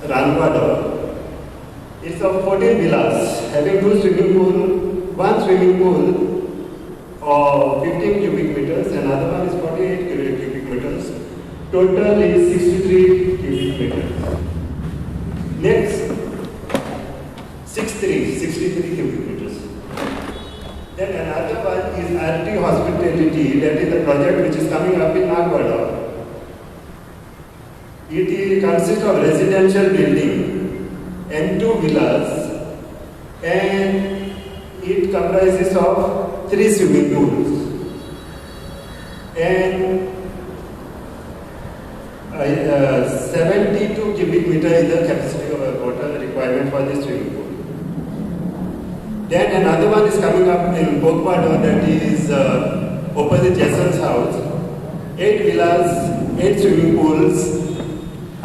Ranwada. It's of 14 villas, having 2 swimming pool, 1 swimming pool of 15 cubic meters, and another one is 48 cubic meters. Total is 63 cubic meters. Next, 63 cubic meters. Then another one is RT Hospitality, that is the project which is coming up in Nagwada. It consists of residential building and 2 villas, and it comprises of 3 swimming pools and 72 cubic meter is the capacity of water requirement for this swimming pool. Then another one is coming up in Bokpado, that is opposite Jason's house. 8 villas, 8 swimming pools.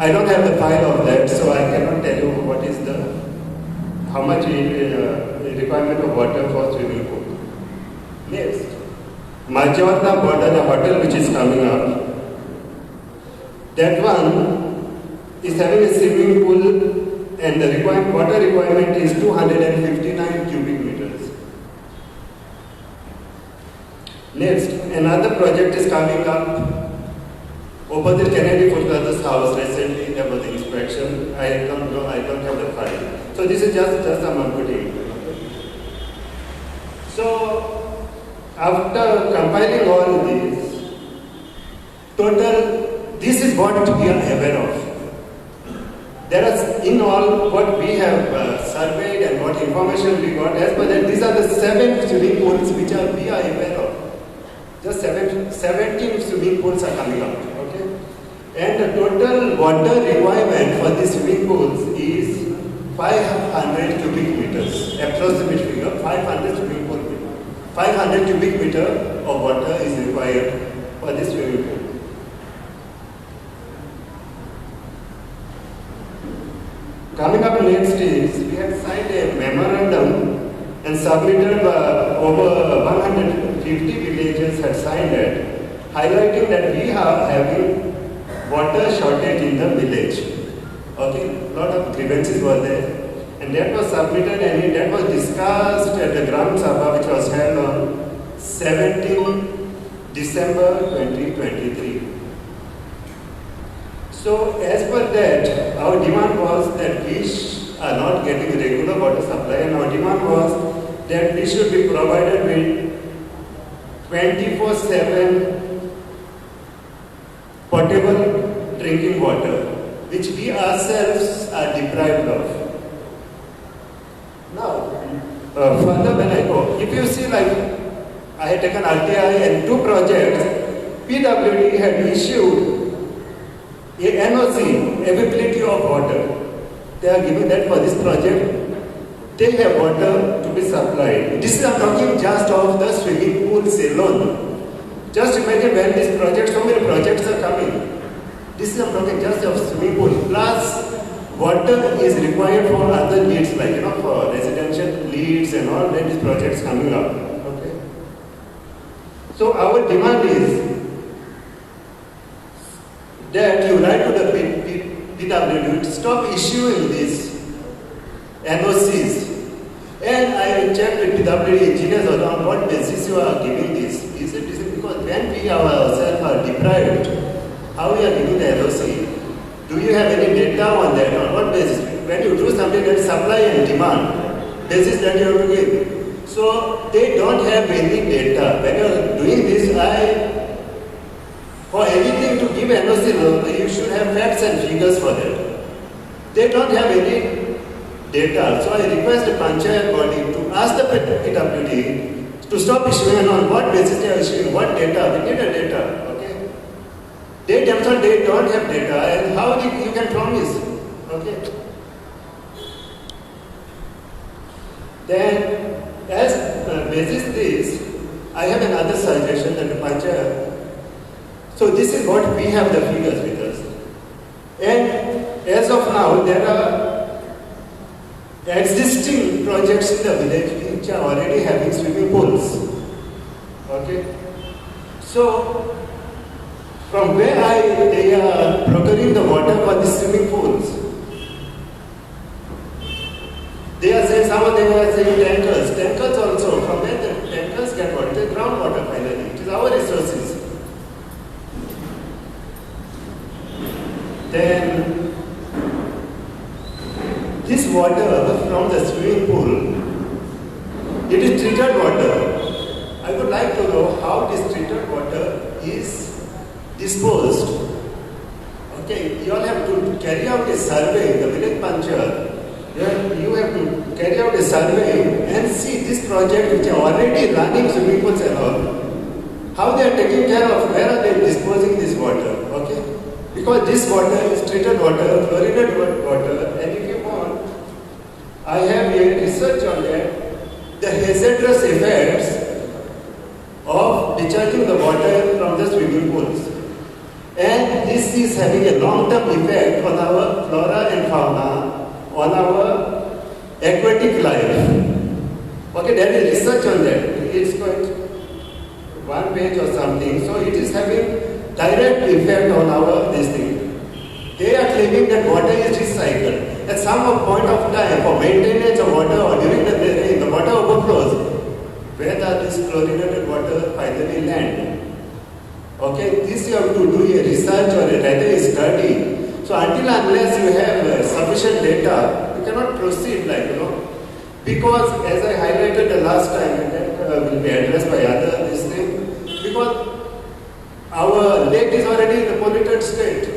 I don't have the file of that, so I cannot tell you what is how much requirement of water for swimming pool. Next, Majorna Border, the hotel which is coming up. That one is having a swimming pool, and the water requirement is 259 cubic meters. Next, another project is coming up opposite Kennedy Footballers house. Recently there was an inspection. I don't know, I don't have the file. So this is just some putting. So after compiling all these, total, this is what we are aware of. There are, in all, what we have surveyed and what information we got, as per that, these are the 7 swimming pools which we are aware of. Just 17 swimming pools are coming up, okay? And the total water requirement for these swimming pools is 500 cubic meters, approximate figure, 500 swimming pool. 500 cubic meter of water is required for this swimming pool. Coming up next is, we have signed a memorandum and submitted over 150 villages had signed it, highlighting that we are having water shortage in the village. Okay, a lot of grievances were there. And that was submitted and that was discussed at the Gram Sabha, which was held on 17 December 2023. So as per that, our demand was that we are not getting regular water supply, and our demand was that we should be provided with 24/7 potable drinking water, which we ourselves are deprived of. Now, further when I go, if you see, like, I had taken RTI and 2 projects, PWD had issued a NOC, availability of water. They are giving that for this project. They have water to be supplied. This is, I'm talking just of the swimming pools alone. Just imagine when this project, so many projects are coming. This is, I'm talking just of swimming pool. Plus, water is required for other needs, like, for residential needs and all that, these projects coming up. Okay. So our demand is that you write to the PWD to stop issuing these NOCs. And I checked with PWD engineers on what basis you are giving this. Is it because when we ourselves are deprived, how we are giving the NOC? Do you have any data on that? On what basis? When you do something that is supply and demand, basis that you have to give. So they don't have any data. When you are doing this, for anything to give NOC, you should have facts and figures for that. They don't have any data. So I request the Panchayat body to ask the PWD to stop issuing, on what basis they are issuing, what data. We need a data. Okay? They themselves, they don't have data, and how you can promise? Okay? Then, as basis this, I have another suggestion that the Panchayat. So this is what we have the figures with us. And as of now, there are existing projects in the village which are already having swimming pools. Okay? So, from where they are procuring the water for the swimming pools, they were saying tankers. Tankers also, from where the tankers get water? The groundwater finally. It is our resources. Then, this water from the swimming pool, it is treated water. I would like to know how this treated water is disposed. Okay, you all have to carry out a survey, the village panchayat. You have to carry out a survey and see this project which are already running swimming pools and all. How they are taking care of, where are they disposing this water, okay? Because this water is treated water, fluoridated water, and if you want, I have a research on that, the hazardous effects of discharging the water from the swimming pools. And this is having a long-term effect on our flora and fauna, on our aquatic life. Okay, there is research on that. It's quite one page or something. So it is having direct effect on our this thing. They are claiming that water is recycled. At some point of time, for maintenance of water or during the rain, the water overflows. Where does this chlorinated water finally land? Okay, this you have to do a research or a study. So until unless you have sufficient data, you cannot proceed because as I highlighted the last time, and that will be addressed by other this thing, because our lake is already in a polluted state.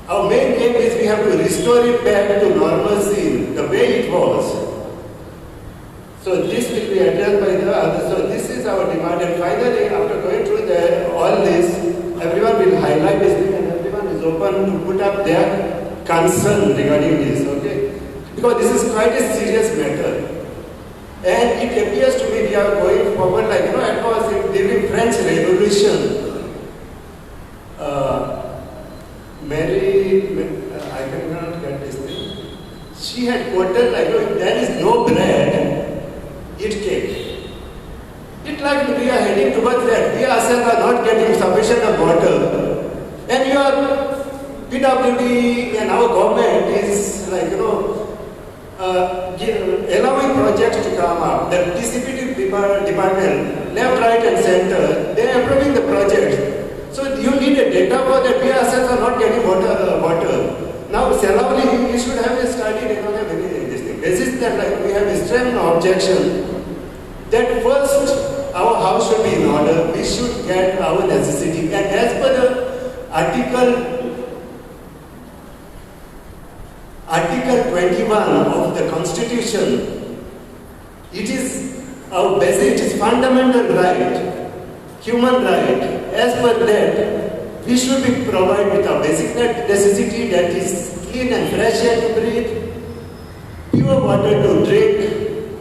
Our main aim is we have to restore it back to normalcy, the way it was. So this will be addressed by the others. So this is our demand, and finally, after going through all this, everyone will highlight this thing, and everyone is open to put up their concern regarding this, okay? Because this is quite a serious matter. And it appears to me we are going forward it was during French Revolution. I cannot get this thing. She had quoted if there is no bread, eat cake. It's like we are heading towards that. We ourselves are not getting sufficient of water. And your PWD and our government is allowing projects to come up. The DCPD department, left, right and center, they are approving the projects. So you need a data for that. We ourselves are not getting water. Now, Selavali, you should have a study. They don't have anything in this thing. Basis that we have a strong objection that first our house should be in order. We should get our necessity. And as per the Article 21 of the Constitution, it is our basic, it is fundamental right, human right. As per that, we should be provided with a basic necessity, that is clean and fresh air to breathe, pure water to drink,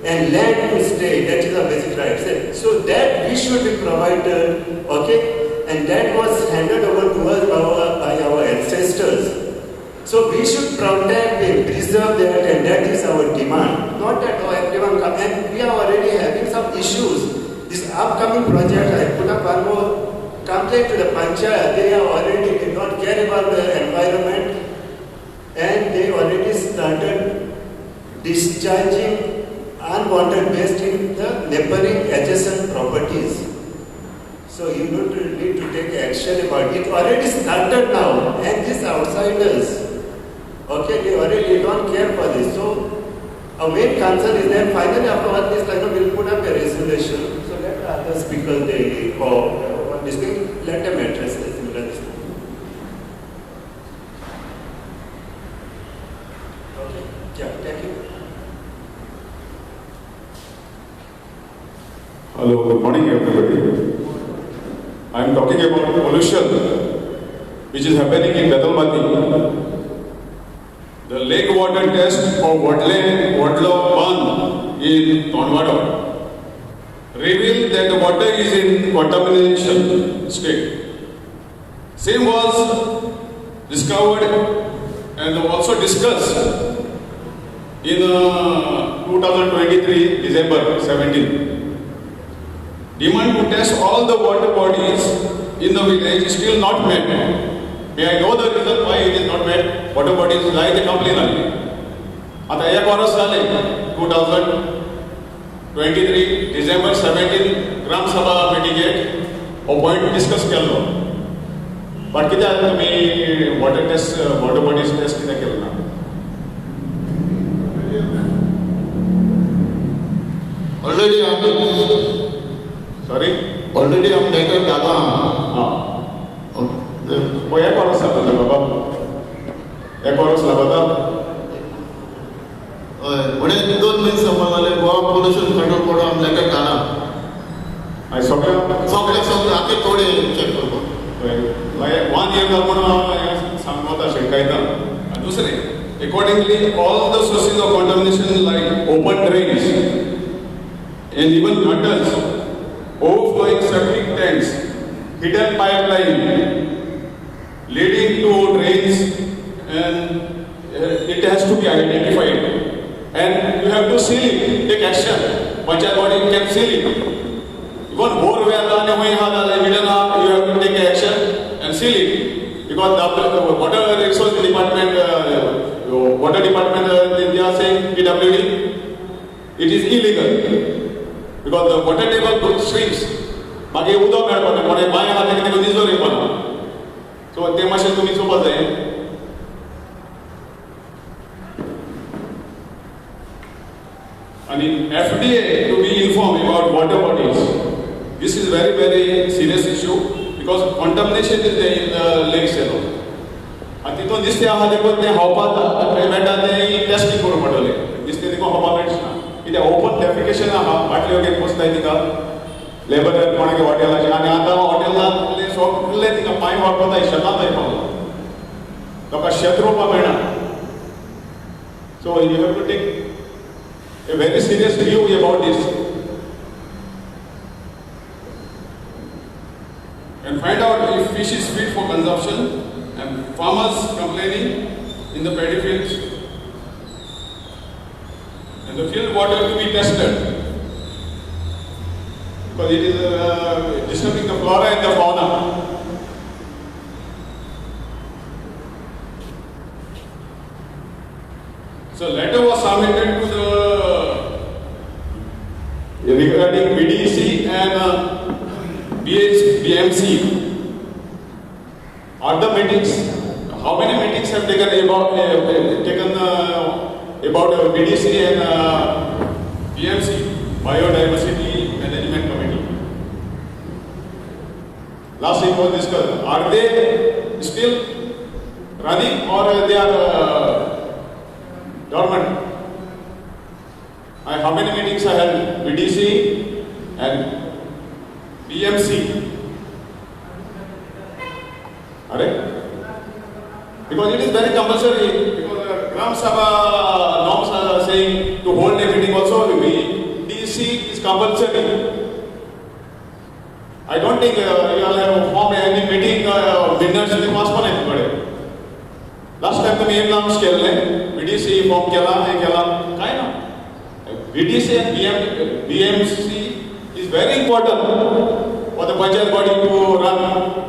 and land to stay. That is our basic right. So that we should be provided, okay? And that was handed over to us by our ancestors. So we should protect and preserve that, and that is our demand. Not that everyone comes, and we are already having some issues. This upcoming project, I put up one more complaint to the panchayat. They did not care about the environment, and they already started discharging unwanted waste in the neighboring adjacent properties. So you need to take action about it. It already started now, and these outsiders, okay, they don't care for this. So our main concern is that finally after all this, we'll put up a resolution. So let other speakers let them address this. Okay, yeah, thank you. Hello, good morning everybody. I am talking about pollution which is happening in Bedalmati. The lake water test of Wadlaw Pond in Tonwada revealed that the water is in contamination state. Same was discovered and also discussed in 2023 December 17. Demand to test all the water bodies in the village is still not met. May I know the reason why it is not met? Water bodies like the complaint. आता एक वर्ष झाले 2023 December 17 Gram Sabha meeting हो point discuss केल्लो. But कित्याक तुमी water bodies test कित्याक केलो ना? ऑलरेडी आमी सॉरी ऑलरेडी आमी लेटर घाला. हां एक वर्स लागता बाबा, एक वर्स लागता. म्हणे 2 महिने संपले जाल्यार गोवा पोल्युशन कंट्रोल बोर्ड आमी लेटर घाला. हांवें सगळे आमी थोडे चेक करता. 1 year का म्हणून सांगता शिकायता. दुसरे accordingly all the sources of contamination like open drains and even gutters, overflowing septic tanks, hidden pipeline leading to drains, and it has to be identified and you have to seal it, take action. Panchayat body can seal it. Even borewell and hidden, you have to take action and seal it, because the water resource department, they are saying PWD, it is illegal because the water table shrinks. मागे उदक मेळपाना, कोणे बांय आहा तेका तेका दिसो येवपाना. सो ते मातशें तुमी चोवपाक जाय. And FDA to be informed about water bodies. This is very, very serious issue because contamination is there in the lakes alone. And तितून दिसते आहा देखो ते हावपाक मेळटा ते टेस्टिंग करूंक पडटलें. दिसते देखो हावपाक मेळचना. कित्याक ओपन डेफिकेशन आहा, बाटल्यो घेवन बसताय तिका लेबर कोणागे हॉटेलाचे, आनी आतां हॉटेलांतले सगळे तिका पांय वापरताय शेतांत येवपाक. ताका शेत रोवपाक मेळना. So you have to take a very serious view about this and find out if fish is fit for consumption, and farmers complaining in the paddy fields, and the field water to be tested because it is disturbing the flora and the fauna. So letter was submitted to the regarding BDC and BMC. Are the meetings? How many meetings have taken about BDC and BMC, Biodiversity Management Committee? Last week was discussed. Are they still running or they are dormant? How many meetings I held? BDC and BMC. Because it is very compulsory. Because Gram Sabha norms are saying to hold a meeting also. BDC is compulsory. I don't think you all have formed any meeting minutes in the past one. Last time तुम्ही एक launch केले, BDC form केला, हे केला, काय ना? BDC and BMC is very important for the Panchayat body to run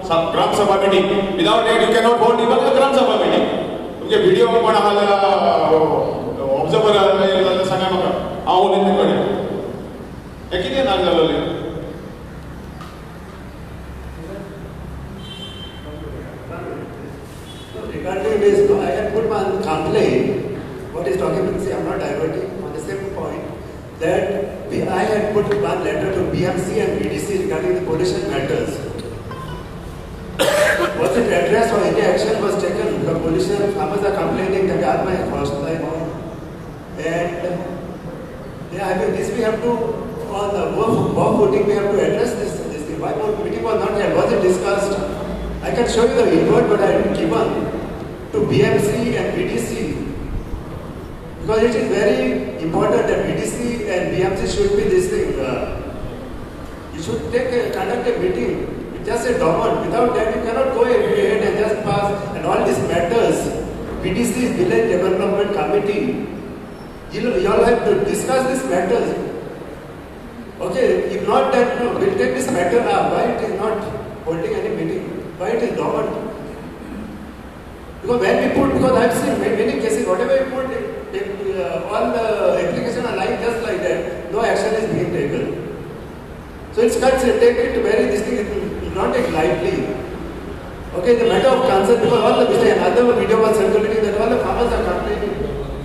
some Gram Sabha meeting. Without that, you cannot hold even a Gram Sabha meeting. तुमचे video में कोण आला observer आला सांगा मका, आऊन इथे कडे. हे किती नाग झालेले? Regarding this, I had put one complaint. What is talking about? See, I'm not diverting on the same point. That I had put one letter to BMC and BDC regarding the pollution matters. Was it addressed or any action was taken? The pollution farmers are complaining that are my cost line, and yeah, I mean, this we have to on the work footing we have to address this thing. Why no meeting was not held? Was it discussed? I can show you the report, but I have given to BMC and BDC because it is very important that BDC and BMC should be this thing. You should conduct a meeting. It's just a document. Without that, you cannot go ahead and just pass. And all these matters, BDC is Village Development Committee. You all have to discuss these matters. Okay, if not that, no, we'll take this matter up. Why it is not holding any meeting? Why it is dormant? Because when we put, because I've seen many cases, whatever you put, all the applications are like discuss it, take it very, this thing, it not take lightly. Okay, the matter of cancer, because all the another video was circulating that all the farmers are complaining.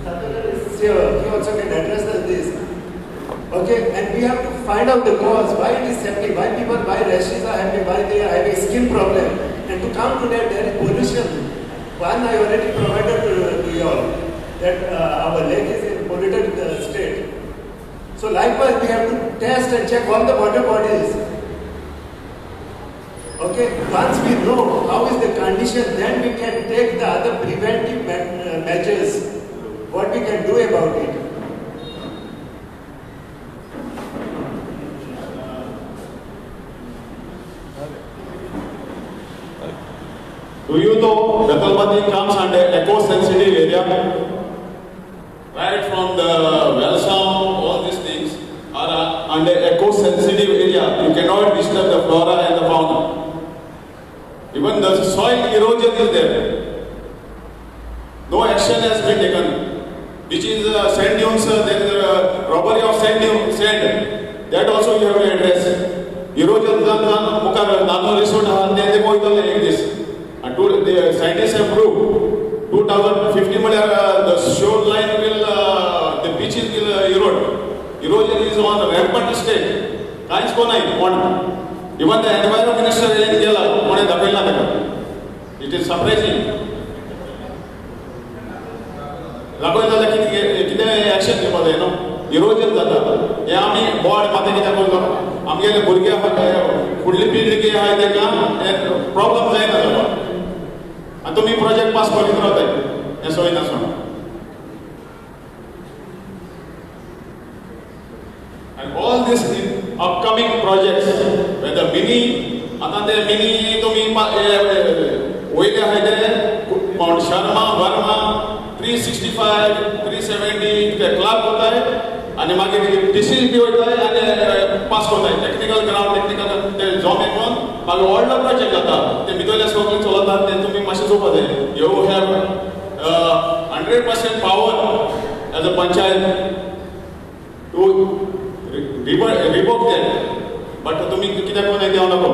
Satyanar is here, he also can address this. Okay, and we have to find out the cause, why it is happening, why people, why rashes are happening, why they are having skin problem. And to come to that, there is pollution. One I already provided to you all, that our lake is in polluted state. So likewise, we have to test and check all the water bodies. Okay, once we know how is the condition, then we can take the other preventive measures, what we can do about it. Do you know Betalpati comes under eco-sensitive area? Right from the well sound, all these things are under eco-sensitive area. You cannot disturb the flora and the fauna. Even the soil erosion is there. No action has been taken. Which is sand dunes, there is a robbery of sand. That also you have to address. Erosion is nano resort like this. And the scientists have proved 2050 the shoreline will, the beaches will erode. Erosion is on a rampant state. Even the environment minister in Kerala, it is surprising. Action erosion जाता या आम्ही board माते किती बोलतो आमगेले भुरगे फुडली पिढी की आहे ते का प्रॉब्लेम जायना जाता आणि तुम्ही प्रोजेक्ट पास करीत राहताय हे सोय नसो and all these upcoming projects whether mini आता ते mini तुम्ही ओइले आहे ते माउंट शर्मा वर्मा 365 370 का क्लब होता है आणि मागे डिसीज भी होता है आणि पास होता है टेक्निकल ग्राउंड टेक्निकल ते जॉब एकून मागे व्हडलो प्रोजेक्ट जाता ते भितरले सगळे चलतात ते तुम्ही मातशे चोपत आहे you have 100% power as a panchayat to revoke that but तुम्ही कित्याक कोण देव नको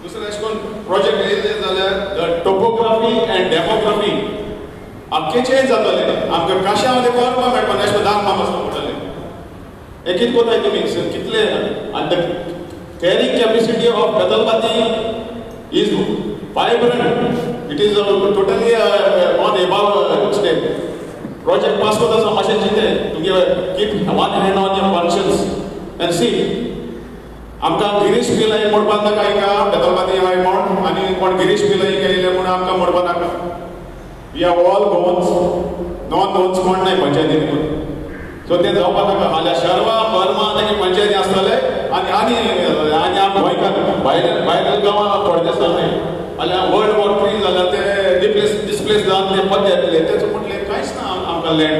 दुसरे अशें प्रोजेक्ट येयले जाल्यार द टोपोग्राफी एंड डेमोग्राफी आख्खे चेंज जातले आमकां काश्या मध्ये करपा मेळपा ना अशें दान माम आसता पडटलें एक कोताय तुमी कितले आनी the carrying capacity of Betalbatim is vibrant it is totally on above step project पास कोता आसा मातशें चिंते तुगे keep one hand on your conscious and see आमकां गिरीश पिलाई मोडपाक नाका एका बेतलबाती हाय म्हण आनी कोण गिरीश पिलाई केले म्हूण आमकां मोडपाक नाका we are all Goans non Goans कोण नाही पंचायतीन म्हूण सो तें जावपाक नाका फाल्यां शर्मा वर्मा तेगे पंचायती आसतले आनी आनी आनी आम गोंयकार भायर गांवां पडदेसा न्हय फाल्यां वर्ल्ड वॉर 3 जाल्यार ते डिस्प्लेस जावन ते पद येतले तेचो म्हटलें कांयच ना आमकां लँड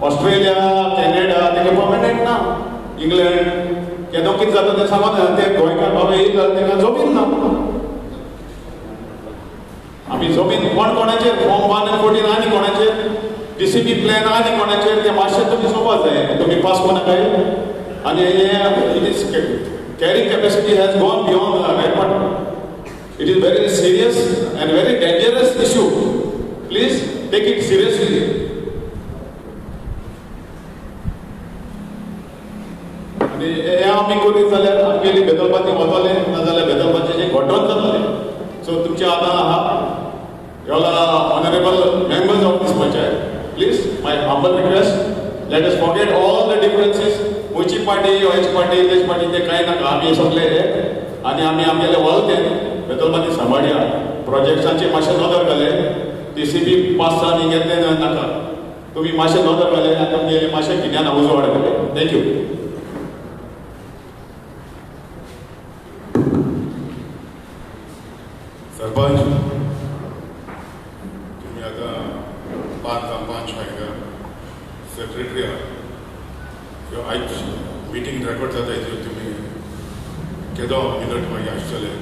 ऑस्ट्रेलिया कॅनेडा तेगे पर्मनंट ना इंग्लंड केदो कितें जाता तें सांगोन ते गोंयकार बाबा येयले जाल्यार तेंकां जमीन ना आमी जमीन कोण कोणाचेर फॉर्म 114 आनी कोणाचेर डीसीपी प्लॅन आनी कोणाचेर ते मातशें तुमी चोवपाक जाय तुमी पास कोनाकाय आनी हे it is carrying capacity has gone beyond record it is very serious and very dangerous issue please take it seriously हे आमी करीत जाल्यार आमगेली बेतलबाती वतले नाजाल्यार बेतलबातीचे घोटोन जातले सो तुमचे आतां आहा योला honourable members of this panchayat please my humble request let us forget all the differences मुची पार्टी हेची पार्टी तेच पार्टी ते कांय नाका आमी सगळे आनी आमी आमगेले वळखीन बेतलबाती सांबाळया प्रोजेक्ट्सांचे मातशें नदर घाले डीसीपी पास आनी घेतले नाका तुमी मातशें नदर घाले आनी तुमगेले मातशें गिन्यान उजवाड घाले थँक्यू सरपंच तुम्ही आता 5 वायगा सेक्रेटरी आहात आयज मिटींग रेकॉर्ड जाता हेजेर तुमी केदो मिनट मागीर आसतले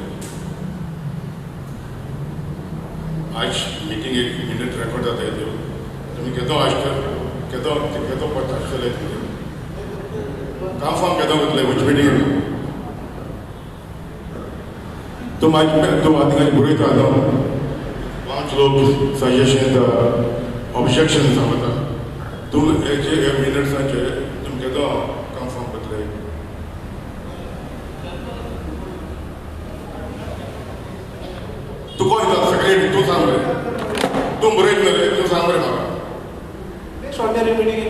आयज मिटींग एक मिनट रेकॉर्ड जाता हेजेर तुमी केदो आसतले केदो पत्ता आसतले कन्फर्म केदो वतले which meeting तो आदिगारी बरयता आलो 5 लोग सजेशन ऑब्जेक्शन जाता तुम हे मिनिट्साचे तुम केदो कन्फर्म करतले तू कोण सेक्रेटरी तू सांग रे तू बरयत रे तू सांग रे म्हाका नेक्स्ट ऑर्डिनरी मीटिंग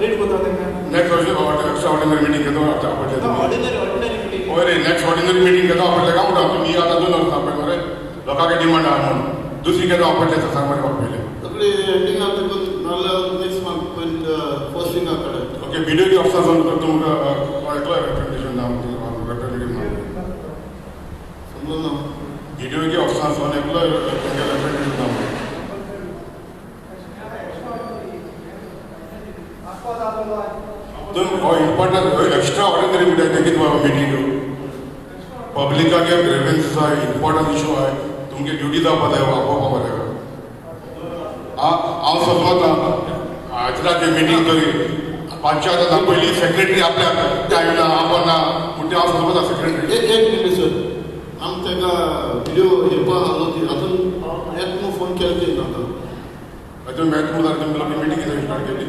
रीड करता तेंका नेक्स्ट एक्स्ट्रा ऑर्डिनरी मीटिंग केदो आपटले ऑर्डिनरी मीटिंग ओरे नेक्स्ट ऑर्डिनरी मीटिंग केदो आपटले का म्हणटा तुम्ही आता 2 वर्स आपले मरे लोकांचे डिमांड आहा म्हणून दुसरी केदो आपटले सांग मरे म्हाका पहिले तकली एंडिंग आतां नाल्या नेक्स्ट मंथ when posting आकडे ओके वीडियो की ऑफिसर जाऊन तुमका एकला रिप्रेझेंटेशन नाम रिप्रेझेंटेटिव्ह समजलं ना वीडियो की ऑफिसर जाऊन एकला तुमका रिप्रेझेंटेटिव्ह नाम तुम इम्पॉर्टंट एक्स्ट्रा ऑर्डिनरी मीटिंग पब्लिकागे ग्रेवेन्सेस आहा इम्पॉर्टंट इशू आहा तुमगे ड्युटी जावपा जाय आपोवपा बरें हांव समजता आजराचे मीटिंग तरी 5 आतां पयलीं सेक्रेटरी आपल्या टायमार आपण ना म्हणटा हांव समजता सेक्रेटरी एक मिनिट सर आम तेका व्हिडिओ येवपा आलो ती आतां एक फोन केला ती आता हातून मॅच म्हणल्यार तुमची मीटिंग कितें स्टार्ट केली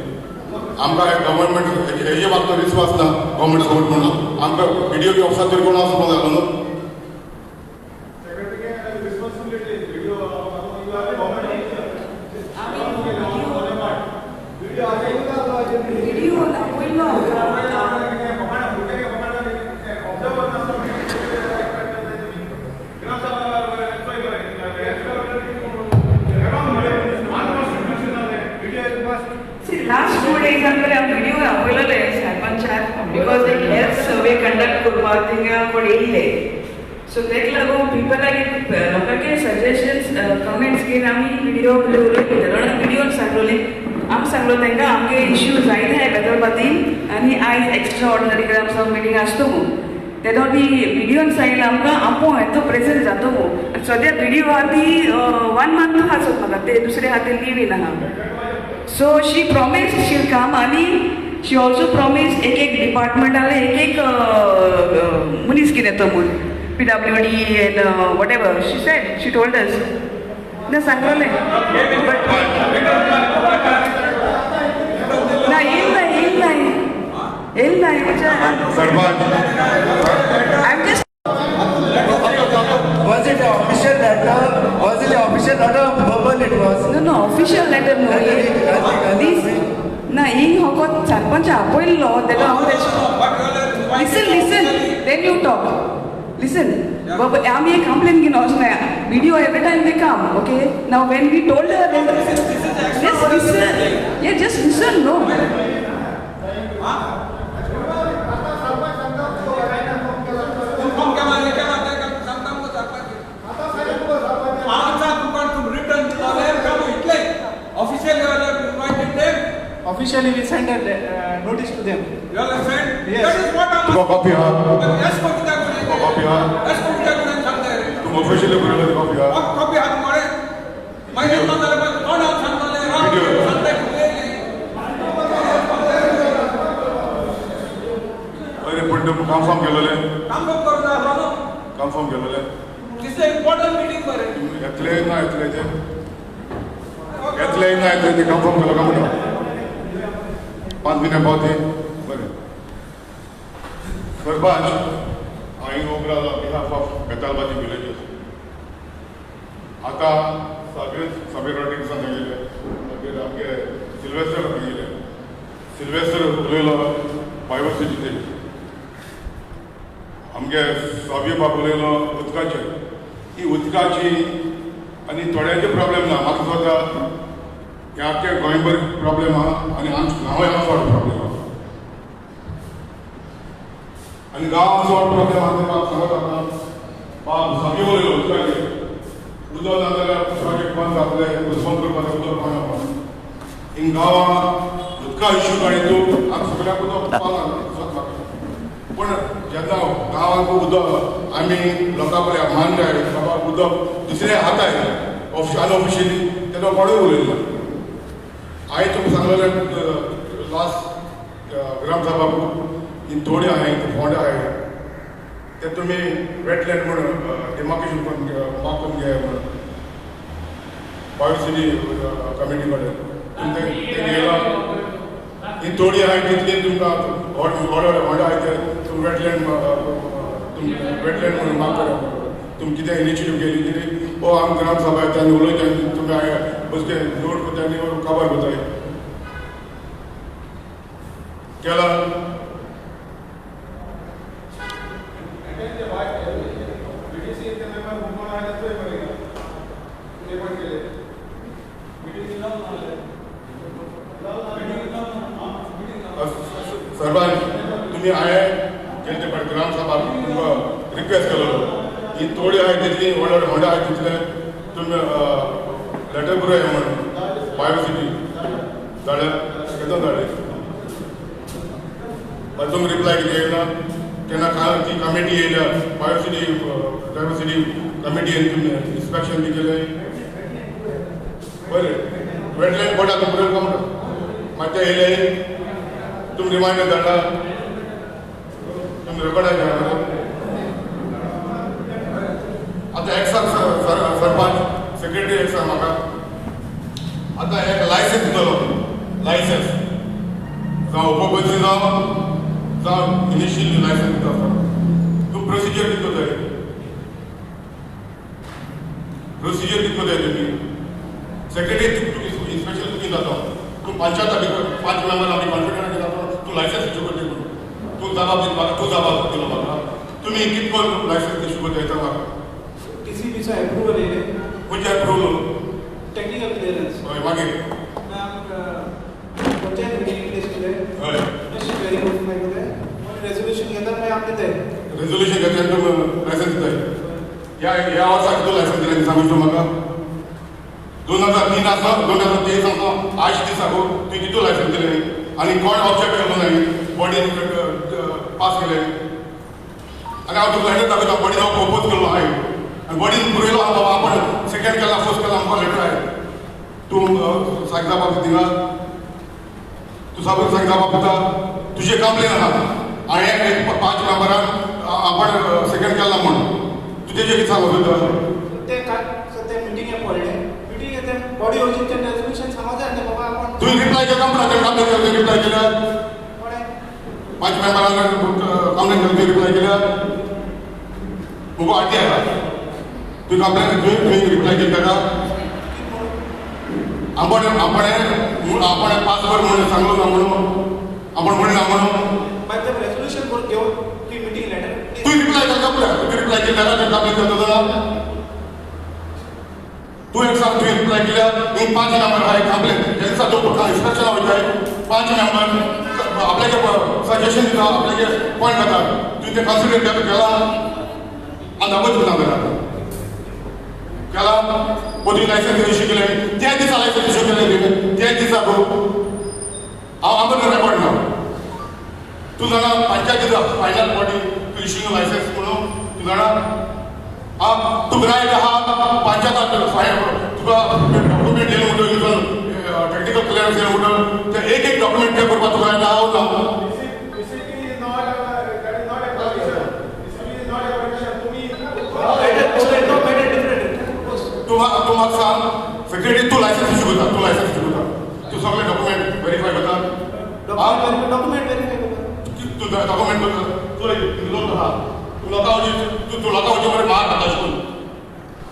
आमकां गव्हर्मेंट हेजे बाबतींत विश्वास ना गव्हर्मेंट सपोर्ट म्हणून आमकां व्हिडिओ बी ऑफिसार तरी कोण आसा जालो न्हू Last 2 days under a video available is happened because the health survey conduct kurva thing for daily. So they lago people like लोकांचे suggestions comments के आम्ही video video सांगलोले आम सांगलो तेंका आमगे इश्यूज जायते आहे बेदरबाती आणि आज एक्स्ट्रा ऑर्डिनरी ग्राम सब मीटिंग आसतो तेदो ती व्हिडिओन सायला आमकां आपो येतो प्रेझेंट जातो सद्या व्हिडिओ आहा ती 1 मंथ आसत म्हाका ते दुसरे हाती लीव येना आहा So she promised she'll come and she also promised एक department आले एक मुनीस कितें तो म्हूण PWD and whatever she said she told us ना सांगलोलें ना येल नाही I'm just Was it an official letter? Was it an official letter? Verbal it was. No, official letter no. This, na, he hokot sarpanch apoillo. Listen. Then you talk. Listen. But I'm a complaint ki na video every time they come. Okay. Now when we told her, just listen. Yeah, just listen. No. Officially we send a notice to them. You understand? Yes. That is what I'm copy हा Yes, copy हा Yes, तुम officially बोलले copy हा copy हात मारे माहिती नंतर पण कोण सांगताले Video. अरे पण तुम कन्फर्म केलेले काम करू ना कन्फर्म केलेले this is important meeting for एतले ना ते कन्फर्म केलं का म्हणून 5 मिनिट पावते बरें सरपंच हांवें ओबराल ऑन बिहाफ ऑफ बेतालबाजी विलेजीस आतां सबे रॉटिंग्सान गेले मागीर आमगे सिल्वेस्टर गेले सिल्वेस्टर उलयलो बायोसिटीचे आमगे सव्य बाब उलयलो उदकाचे ही उदकाची आनी थोड्यांचे प्रॉब्लेम ना म्हाका स्वता हे आख्खे गोंयभर प्रॉब्लेम आहा आनी गांवांय आमचो प्रॉब्लेम आहा आनी गांव आमचो प्रॉब्लेम आहा ते म्हाका सांगत आतां बाब सगळे उलयलो उदकाचे उदक ना जाल्यार प्रोजेक्ट बंद जातले रिस्पॉन्स करपाचें उदक पावना हिंग गांवां उदका इश्यू काडून तूं आमकां सगळ्याक उदक पावना पूण जेन्ना गांवांक उदक आमी लोकां कडल्यान मानल्याय बाबा उदक दुसरे हाताय अनऑफिशियली तेन्ना कोणूय उलयना हांवें तुमकां सांगलेलें लास्ट ग्रामसभा ही थोडी आहे फोंड आहे ते तुम्ही वेटलँड म्हणून डिमार्केशन करून मागून घ्या म्हणून बायोसिटी कमिटी कडेन ते गेला ही थोडी आहे तितली तुमकां व्हड आहे ते तुमी वेटलँड म्हणून मागता तुमी कितें इनिशिएटीव केली कितें हो आमी ग्राम सभा त्यांनी उलयता तुमी बसके नोट त्यांनी खबर करताय केला सरपंच तुम्ही आहे गेले पण ग्राम सभा तुमकां रिक्वेस्ट केलो ही थोडी आहे तितली व्हड आहे तितले तुम्ही लेटर बरोय म्हणून बायोसिटी धाडल्या केन्ना धाडले तुमी रिप्लाय कितें येयला केन्ना ती कमिटी येयल्या बायोसिटी डायवर्सिटी कमिटी तुमी इन्स्पेक्शन बी केलें बरें वेटलँड बोर्ड आतां बरोवपा म्हणटा मागीर ते येयले तुम रिमाइंडर धाडला तुम रेकॉर्ड आहे आता एक सरपंच सेक्रेटरी एक म्हाका आता एक लायसन्स दितलो लायसन्स जावं उपपंची जावं इनिशियल लायसन्स दिता तूं प्रोसिजर कितको जाय तुमी सेक्रेटरी इन्स्पेक्शन तुमी जाता तूं पंचायत 5 मेंबर आमी कॉन्फिडंट जाता तूं लायसन्स इश्यू करता म्हणून तूं जबाब दिता म्हाका तूं जबाब दिलो म्हाका तुमी कितको लायसन्स इश्यू करता येता म्हाका टीसीबीचो अप्रूवल येयले खंयचे अप्रूवल टेक्निकल क्लियरन्स हय मागीर पंचायत मिटींग प्लेस केले हय अशी व्हेरी गुड मागीर रेजोल्यूशन घेता मागीर आपले ते रेजोल्यूशन घेतल्यार तुमी लायसन्स दिताय ह्या वर्साक कितलो लायसन्स दिलें सांगू तूं म्हाका 2003 आसा 2023 आसा 8 दिसाक तुवें कितलो लायसन्स दिलें आनी कोण ऑब्जेक्ट केलो ना बॉडीन पास केलें आनी हांव तुका लेटर दाखयता बॉडीन हांव प्रपोज केल्लो आहाय आनी बॉडीन बरयलो आहा बाबा आपण सेकेंड केला फर्स्ट केला आमकां लेटर आहे तूं सांग जावपाक दिना तूं सांग जावपाक दिता तुजें कंप्लेन आहा हांवें एक 5 मेंबरान आपण सेकेंड केला म्हणून तुजें जें कितें सांगूंक सोदता ते मिटींगे पडले मिटींगे ते बॉडी ओरिजिनल रेजोल्यूशन सांगता आनी बाबा आपण तुवें रिप्लाय केला कंप्लेन रिप्लाय केल्या 5 मेंबरान कंप्लेन केली रिप्लाय केल्या मुगो आटी आहा तुवें कंप्लेन तुवें रिप्लाय केली ताका आपण पासवर्ड म्हणून सांगलो ना म्हणून आपण म्हणना म्हणून मागीर ते रेजोल्यूशन कोण घेवन ती मिटींग लेटर तुवें रिप्लाय केला तुवें रिप्लाय केली ताका ते कंप्लेन करता तू एक सांग तुवें रिप्लाय केल्या 5 मेंबर आहाय कंप्लेन हे दिसा तो इन्स्पेक्शन वयताय 5 मेंबर आपल्यागे सजेशन दिता आपल्यागे पॉयंट घेता तुवें ते कन्सिडर केला आनी दाखोवच ना केला पदवी लायसन्स इश्यू केलें त्याच दिसा लायसन्स इश्यू केलें त्याच दिसाक हांव आमकां रेकॉर्ड ना तूं जाणा पंचायत दिता final body to issue licence म्हणून तूं जाणा तुका रायट आहा पंचायत तुका डॉक्युमेंट दिले म्हणटकीर टेक्निकल क्लियरन्स दिले म्हणटकीर ते एक डॉक्युमेंट पे करपाक तुका रायट आहा ना तू म्हाका सांग सेक्रेटरी तू लायसन्स इश्यू करता तू सगळे डॉक्युमेंट व्हेरीफाय करता डॉक्युमेंट व्हेरीफाय करता तू डॉक्युमेंट करता तू लोक आहा तू लोकां वयचे बरें मार खाता शिकून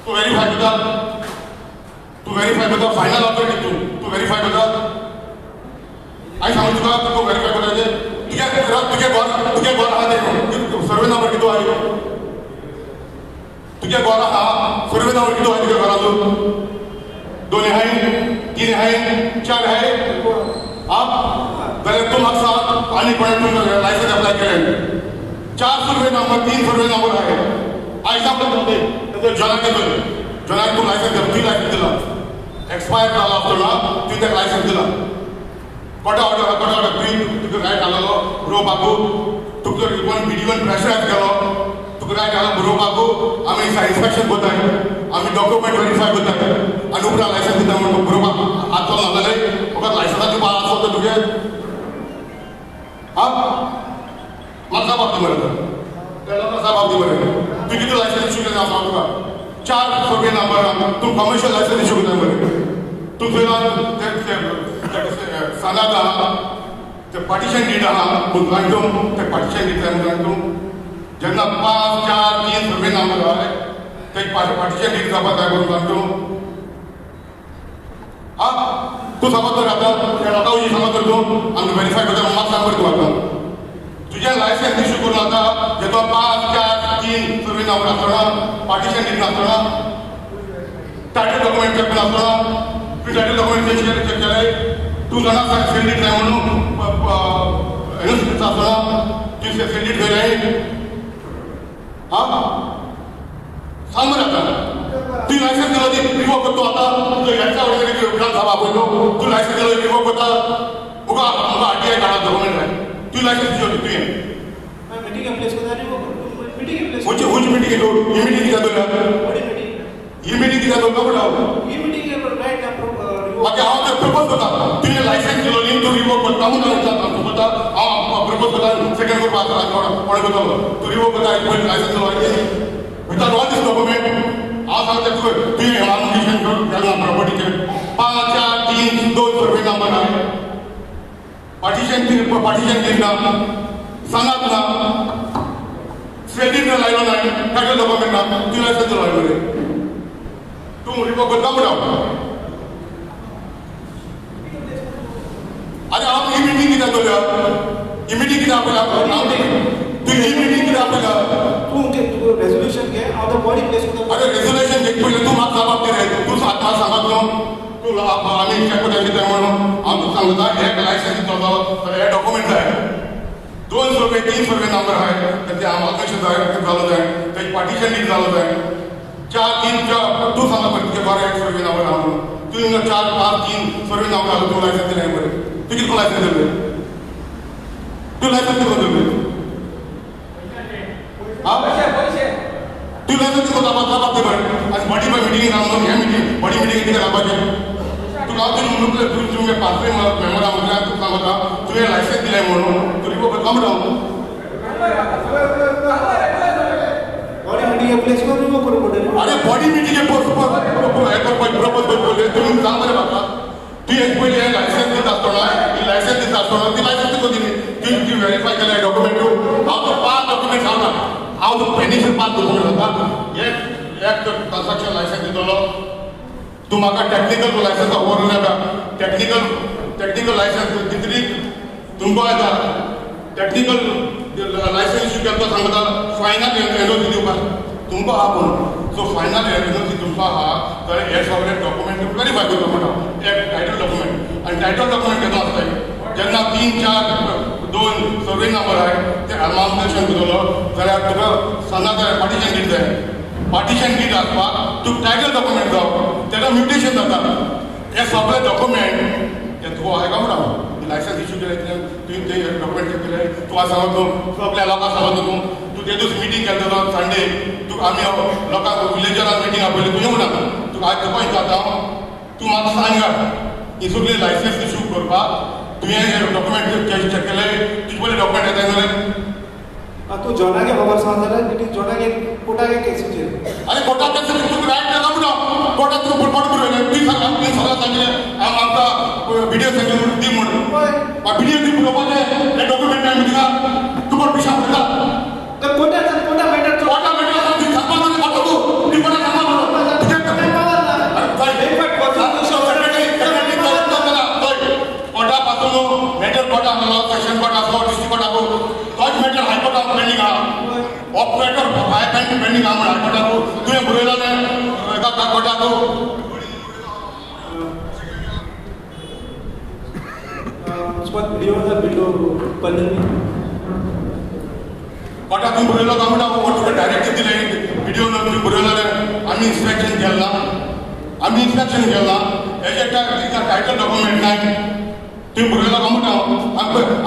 तू व्हेरीफाय करता फायनल ऑथॉरिटी तू व्हेरीफाय करता हांवें सांगू तुका तूं व्हेरीफाय करता तुगे घर आहा ते सर्वे नंबर कितलो आहा तुगे घर आहा सर्वे नंबर कितलो आहा तुगे घराचो 2 आहाय 3 आहाय 4 आहाय जाल्यार तूं म्हाका सांग आनी कोणें तुमकां लायसन्स एप्लाय केलें 4 सर्वे नंबर 3 सर्वे नंबर आहाय एग्जाम्पल दिता जनाक तूं लायसन्स दिला तुवें लायसन्स दिला एक्सपायर जाला आसतना तुवें ताका लायसन्स दिला कोर्टा ऑर्डर तुका रायट आसलो बरोवपाकू तुका इवन विडियोन प्रेशरायज केलो तुका रायट आसलो बरोवपाकू आमी इन्स्पेक्शन करताय आमी डॉक्युमेंट व्हेरीफाय करताय आनी उपरांत लायसन्स दिता म्हणून बरोवपाक आसलो नाजाल्यार फकत लायसन्सा दिवपाक आसलो तुगे साहेब आपली बरं त्याला साहेब आपली बरं तू किती लायसन्स इश्यू केलं सांगतो का 4 सर्वे नंबर तू कमर्शियल लायसन्स इश्यू केलं बरं तू तुला सांगात आहा ते पार्टिशन डीड आहा मुद्दांटो ते पार्टिशन डीड मुद्दांटो जेन्ना 5, 4, 3 सर्वे नंबर आहे ते पार्टिशन डीड जावपाक जाय मुद्दांटो हा तू समज तर आता लोकांची समज करतो आम्ही व्हेरीफाय करतो म्हाका सांग बरं तू आता तुझ्या लायसन्स इश्यू करून आता जेव्हा 5, 4, 3 सर्वे नंबर आसतना पार्टिशन डीड आसतना टायटल डॉक्युमेंट चेक आसतना तू टायटल डॉक्युमेंट चेक केले तू जाणा सेंडीट नाही म्हणून आसतना तू सेंडीट केले हा सांग बरं आता तू लायसन्स दिलं ती रिवोक करतो आता तुझं याच्या वगैरे विधान सभा बोललो तू लायसन्स दिलं रिवोक करता मुगा आरटीआय काढा डॉक्युमेंट आहे तू लायसन्स दिलं तू ये मीटिंग प्लेस को जाने वो मीटिंग प्लेस हुच मीटिंग घेतो ही मीटिंग किती दोला बड़ी मीटिंग ही मीटिंग किती दोला बोलाव ही मीटिंग के राइट ना बाकी हांव ते प्रपोज करता तुझे लायसन्स दिलं नी तू रिवोक करता म्हणून सांगता तू करता हांव प्रपोज करता सेकंड को पास कोण करता तू रिवोक करता एक लायसन्स दिलं विदाउट ऑल दिस डॉक्युमेंट आज सांगते तू एमाउंटेशन करून त्याला प्रॉपर्टीचे 5, 4, 3, 2 सर्वे नंबर आहे पार्टिशन दिला सांगात ना सेंडीट लायलो नाही टायटल डॉक्युमेंट ना तू लायसन्स लायलो रे तू रिपोर्ट करता म्हणा अरे हांव ही मिटींग कित्याक दवरल्या ही मिटींग कित्याक आपल्याला तू ही मिटींग कित्याक आपल्याला तू रेजोल्यूशन घे हांव तो बॉडी प्लेस को अरे रेजोल्यूशन घेत पयलीं तू म्हाका जबाब दे तू म्हाका सांगत न्हू तू आमी चॅक कोता कितें म्हणून हांव तुका सांगता एक लायसन्स दितलो जाल्यार हे डॉक्युमेंट जाय 2 सर्वे 3 सर्वे नंबर आहे ते आम्हाला जालो जाय तेजे पार्टिशन डीड जालो जाय 4, 3 तू सांगा पळय तुजे बारा एक सर्वे नंबर आहा म्हणून तू 4, 5, 3 सर्वे नंबर आहा तू लायसन्स दिलें बरें तू कितको लायसन्स दिलें तू लायसन्स कितको दिलें हा तू लायसन्स कितको जबाब दे बरें आज बॉडी मिटींग सांगून हे मिटींग बॉडी मिटींग कितें घालपाचें तू गांव तुझे मुख्य तुझे पांचवे मेंबरा मदल्या तू सांगता तुवें लायसन्स दिलें म्हणून तू रिपोर्ट करता म्हणून बॉडी मीटिंग प्लेस को रिमूव करू पडले अरे बॉडी मीटिंग प्रपोज करतले तुम्ही सांग बरें म्हाका तू एक पयलीं हे लायसन्स दिता आसतना ही लायसन्स दिता आसतना ती लायसन्स कितको दिली ती व्हेरीफाय केलें डॉक्युमेंट हांव तो 5 डॉक्युमेंट सांगना हांव तो पेंडिंग 5 डॉक्युमेंट जाता एक कन्स्ट्रक्शन लायसन्स दितलो तू म्हाका टेक्निकल लायसन्स ओवर नाका टेक्निकल लायसन्स दितली तुमकां येता टेक्निकल लायसन्स इश्यू केलो सांगता फायनल एनओसी दिवपाक तुमकां आहा पूण सो फायनल एनओसी तुमकां आहा जाल्यार हे सगळे डॉक्युमेंट व्हेरीफाय करता म्हणटा एक टायटल डॉक्युमेंट आनी टायटल डॉक्युमेंट घेतलो आसता जेन्ना 3, 4, 2 सर्वे नंबर आहे ते अमाउंटेशन दितलो जाल्यार तुका सांगा जाल्यार पार्टिशन डीड जाय पार्टिशन डीड आसपाक तू टायटल डॉक्युमेंट जावं तेका म्युटेशन जाता हे सगळे डॉक्युमेंट हे तूं आहे का म्हणा लायसन्स इश्यू केलें तुवें ते डॉक्युमेंट चेक केले तूं आसा सांगतो सगळ्या लोकांक सांगतो तूं ते दीस मिटींग केलो संडे तूं आमी लोकांक विलेजरान मिटींग आपयली तूं येवं नाका तुका आज पॉयंट जाता तूं म्हाका सांगा ही सगळी लायसन्स इश्यू करपाक तुवें हे डॉक्युमेंट चेक केले तुजे पयलीं डॉक्युमेंट येता जाल्यार तू जॉनागे खबर सांग जाल्यार मीटिंग जॉनागे कोर्टागे केसीचेर अरे कोर्टाक केस तुका रायट केला म्हणून कोर्टाक तुका कोर्ट बरोवन ती सगळ्यां सांगलें आमकां व्हिडिओ सांगून दी म्हणून व्हिडिओ दी पळोवपाचें हे डॉक्युमेंट नाही तुका तुका पिशा पडटा तर कोर्टा मॅटर ती सांगपा नाका तूं ती कोर्टाक सांगपा म्हणून कोर्टा पासून मॅटर कोर्ट आसलो सेशन कोर्ट आसलो डिस्ट्रिक्ट कोर्ट आसलो तोच मॅटर हायकोर्टाक पेंडींग आहा ऑपरेटर हाय पेंडींग आहा म्हणून हायकोर्टाक तुवें बरयला न्हय एका कोर्टाक कोर्टाक तुवें बरयलो काय म्हणटा तुका डायरेक्ट दिलें व्हिडिओ तुवें बरयलो जाल्यार आमी इन्स्पेक्शन केलां हेजे टायटल डॉक्युमेंट नाय तुवें बरयलो काय म्हणटा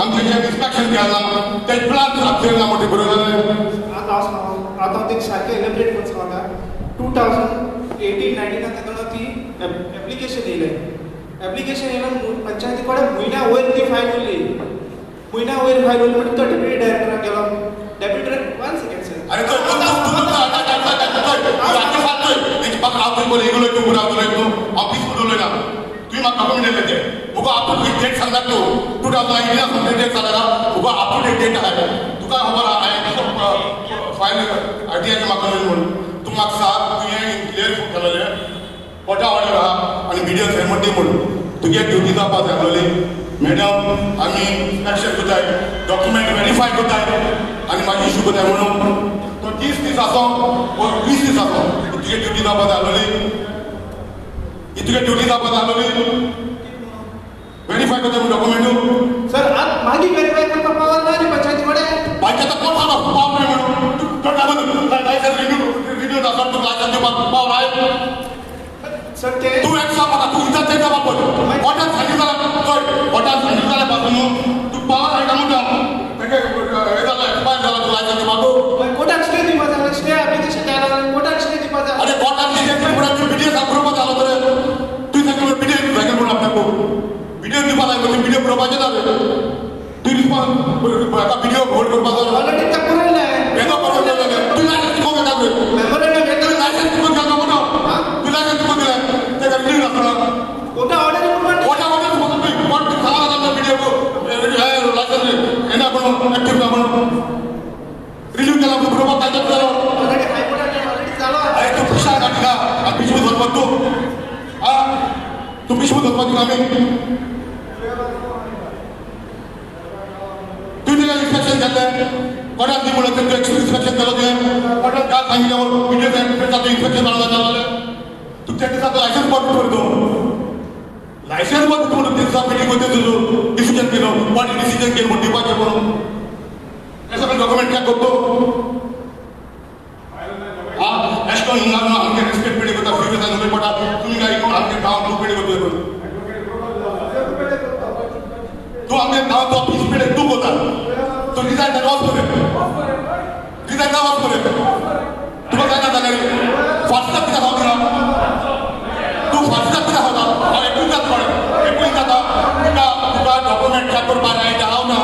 आमचें जें इन्स्पेक्शन केलां तेज प्लान सारकें ना म्हणटा बरयलो आतां ते सारकें एलिब्रेट करून सांगता 2018-19 तेन्ना ती एप्लिकेशन येयलें पंचायती कडेन म्हयन्या वयर ती फायल उरली महिना वयर फायल म्हणून तो डेप्युटी डायरेक्टराक गेलो. Deputy director 1 second sir. अरे तो आतां सांगतोय तेची म्हाका हांव तुमकां रेगुलर तूं पुराव उलयता तूं हांव पीसफूल उलयना तुवें म्हाका डॉक्युमेंट दिले ते मुगो आपूण डेट सांगता तूं 2018 डेट सांगता मुगो आपूण डेट आहा तुका खबर आहा हांवें फायल आरटीआयचे म्हाका म्हणून तूं म्हाका सांग तुवें क्लियर केलेलें कोर्टा ऑर्डर आहा आनी व्हिडिओ सेरेमनी म्हणून तुगे ड्युटी जावपाक जाय आसलोली मॅडम आमी इन्स्पेक्शन कोताय डॉक्युमेंट व्हेरीफाय कोताय आनी मागीर इश्यू कोताय म्हणून तो 30 दीस आसो वो 20 दीस आसो तुगे ड्युटी जावपाक जाय आसलोली ही तुगे ड्युटी जावपाक जाय आसलोली व्हेरीफाय कोताय डॉक्युमेंट सर आज मागीर व्हेरीफाय करपाक पावर ना रे पंचायती कडेन. बायच्या कोण सांगता पाव नाही म्हणून तो टाकून लायसन्स रिन्यू आसा तूं लायसन्स दिवपाक पाव नाय सर ते तूं एक सांग म्हाका तूं इज्जत तेका वापर कोर्टान सांगितलें जाल्यार चोय कोर्टान सांगितलें जाल्यार पासून तूं पावर हाडटा म्हणटा तेका हे जालें एक्सपायर जाला तूं लायसन्स दिवपाक कोर्टाक स्टे दिवपाक जाय स्टे एप्लिकेशन द्यायला जाल्यार कोर्टाक स्टे दिवपाक जाय. अरे कोर्टान लिहिलें पुरा तूं व्हिडिओ पुरोवपाक जालो तर तूं तेका व्हिडिओ जाय म्हणून आपल्याक व्हिडिओ दिवपाक जाय तूं व्हिडिओ पुरोवपाचें ना तूं दिवपाक व्हिडिओ होल्ड करपाक जाय ऑलरेडी ते पुरयलें वेगळो पडलो तूं लायसन्स दिवपाक येता मेमोरेंडम तूं लायसन्स दिवपाक गेलो म्हणून तूं लायसन्स दिवपाक गेलें तेका रिन्यू नासलो कोर्टा ऑर्डर म्हणून कोर्टा ऑर्डर दिवपाक तूं कोर्ट सांगला जाता व्हिडिओ लायसन्स येना म्हणून एक्टिव्ह ना म्हणून रिन्यू केला म्हणून पुरोवपाक कायदो जालो ऑलरेडी हायकोर्टान ऑलरेडी जालो. अरे तूं पिशाळ काडटा आनी पिशवी धरपाक तूं तूं पिशवी धरपाक दिना आमी तुवें तेका इन्स्पेक्शन केल्लें कोर्टान दी म्हणून तुवें इन्स्पेक्शन केलो तुवें कोर्टान काय सांगिल्लें व्हिडिओ दिसाचो इन्स्पेक्शन जालो जाल्यार तूं त्या दिसाचो लायसन्स बंद कर तूं लायसन्स बंद कर म्हणून दिसा मिटींग वयता तुजो डिसिजन केलो कोणी डिसिजन केलो म्हणून दिवपाचें म्हणून हे सगळें डॉक्युमेंट काय करतो एश कोन हिंगा आमगे रेस्पेक्ट पेड करता फ्यूचर जाय पडटा तुमी काय आमगे गांव तूं पेड करता तूं आमगे गांव तो फीस पेड तूं करता तूं रिजायन वच करे रिजायन वच करे तुका जायना जाल्यार फास्टाक कित्याक हांव दिना तूं फास्टाक कित्याक हांव हांव एकूच जाता पळय एकूच जाता तुका डॉक्युमेंट चॅक करपाक रायट हांव ना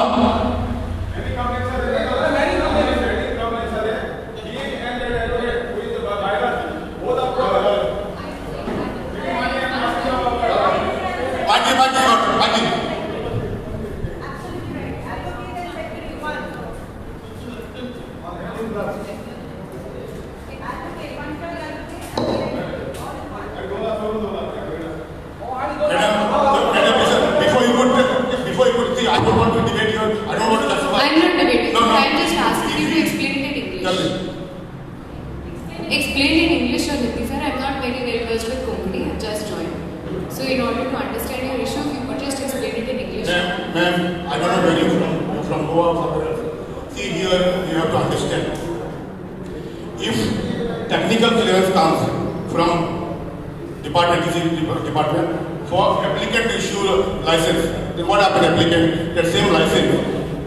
Explain in English or Hindi, sir. I'm not very well versed with Konkani. I've just joined. So in order to understand your issue, if you could just explain it in English. Ma'am, I don't know where you're from Goa or somewhere else. See here, you have to understand. If technical clearance comes from department for applicant to issue a license, then what happened? Applicant, that same license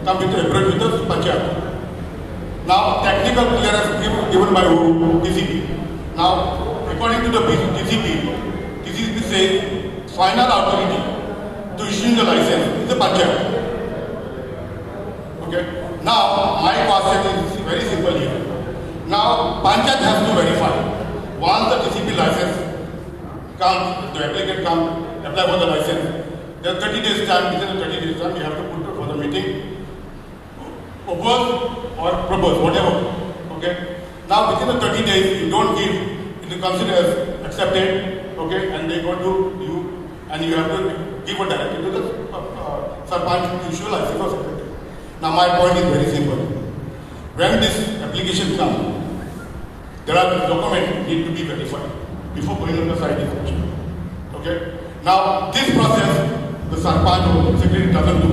come with approach with the Panchayat. Now, technical clearance given by who? DCP. Now, according to the DCP says final authority to issue the license is the Panchayat. Okay. Now, my question is very simple here. Now, Panchayat has to verify. Once the DCP license comes, the applicant comes, apply for the license. There's 30 days time. Within the 30 days time, you have to put it for the meeting. Oppose or propose, whatever. Okay. Now within the 30 days, you don't give, it is considered as accepted. Okay, and they go to you, and you have to give a directive to the Sarpanch to issue license or secretary. Now my point is very simple. When this application comes, there are documents need to be verified before going on the site inspection. Okay. Now this process, the Sarpanch or secretary doesn't do.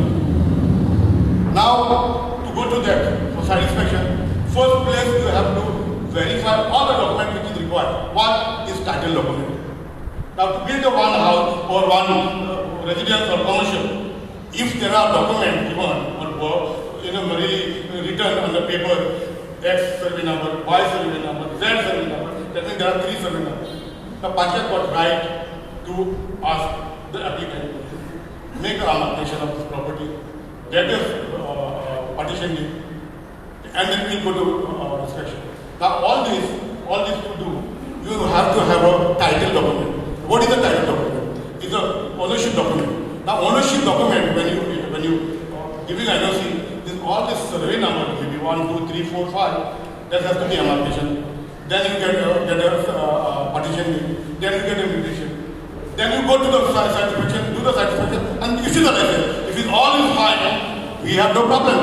Now, go to that for site inspection. First place you have to verify all the document which is required. One is title document. Now to build a one house or one residence or commercial, if there are documents given or really written on the paper, X survey number, Y survey number, Z survey number, that means there are 3 survey numbers. The Panchayat got right to ask the applicant, make an annexation of this property. get this partition deed, and then we go to inspection. Now all this to do, you have to have a title document. What is a title document? It's a ownership document. Now ownership document, when you giving NOC, this all this survey number, maybe 1, 2, 3, 4, 5, that has to be amalgamation. Then you get a partition deed. Then you get a mutation. Then you go to the satisfaction, do the satisfaction, and issue the license. If it's all is fine, we have no problem.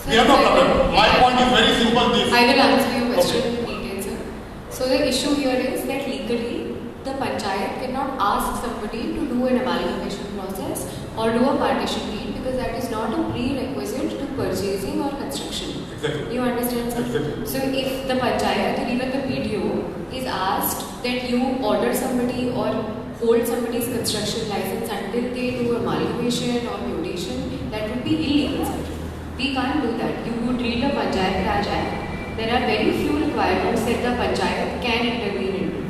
We have no problem. My point is very simple. This. I will answer your question in detail, sir. So the issue here is that legally, the panchayat cannot ask somebody to do an amalgamation process or do a partition deed because that is not a prerequisite to purchasing or construction. Exactly. You understand, sir? Exactly. So if the panchayat or even the BDO is asked that you order somebody or hold somebody's construction license until they do amalgamation or mutation, that would be illegal, sir. We can't do that. You would read the Panchayat Raj Act. There are very few requirements that the panchayat can intervene into.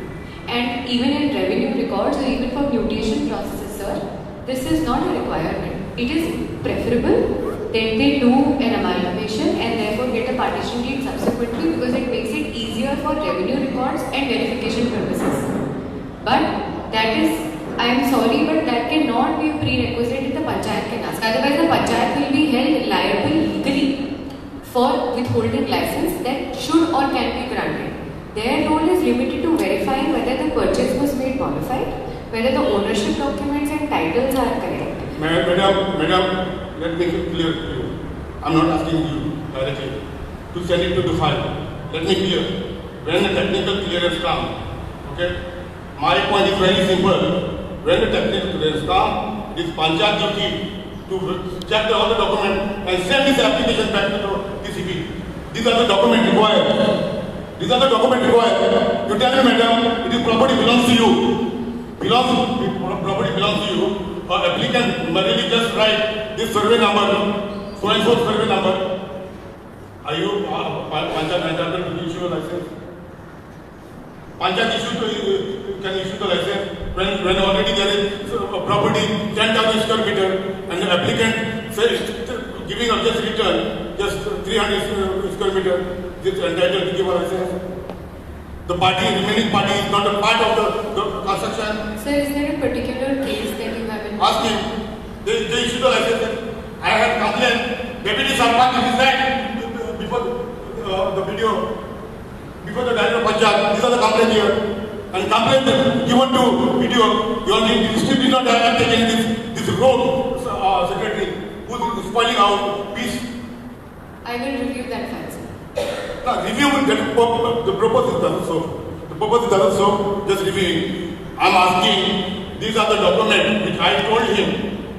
And even in revenue records or even for mutation processes, sir, this is not a requirement. It is preferable that they do an amalgamation and therefore get a partition deed subsequently because it makes it easier for revenue records and verification purposes. But that is, I am sorry, but that cannot be a prerequisite that the panchayat can ask. Otherwise, the panchayat will be held liable legally for withholding license that should or can be granted. Their role is limited to verifying whether the purchase was made bona fide, whether the ownership documents and titles are correct. Madam, let me make it clear to you. I'm not asking you directly to send it to the file. Let me clear. When the technical clearance comes, okay, my point is very simple. When the technical clearance comes, it is panchayat duty to check all the documents and send this application back to the TCP. These are the documents required. These are the documents required. You tell me, madam, it is property belongs to you. Property belongs to you. Applicant merely just write this survey number, so and so survey number. Are you panchayat entitled to issue a license? Panchayat can issue the license when already there is a property 10,000 square meter and the applicant says giving a just return just 300 square meter is entitled to give a license. The remaining party is not a part of the construction. Sir, is there a particular case that you have in mind? Ask him. They issue the license. I have complained. Deputy Sarpanch resigned before the video. Before the director of Panchayat, these are the complaints here. And complaint given to video, your district is not taking this road secretary who is spoiling our peace. I will review that file, sir. Now, review will get the purpose is doesn't so. The purpose is doesn't so, just reviewing. I'm asking, these are the documents which I told him.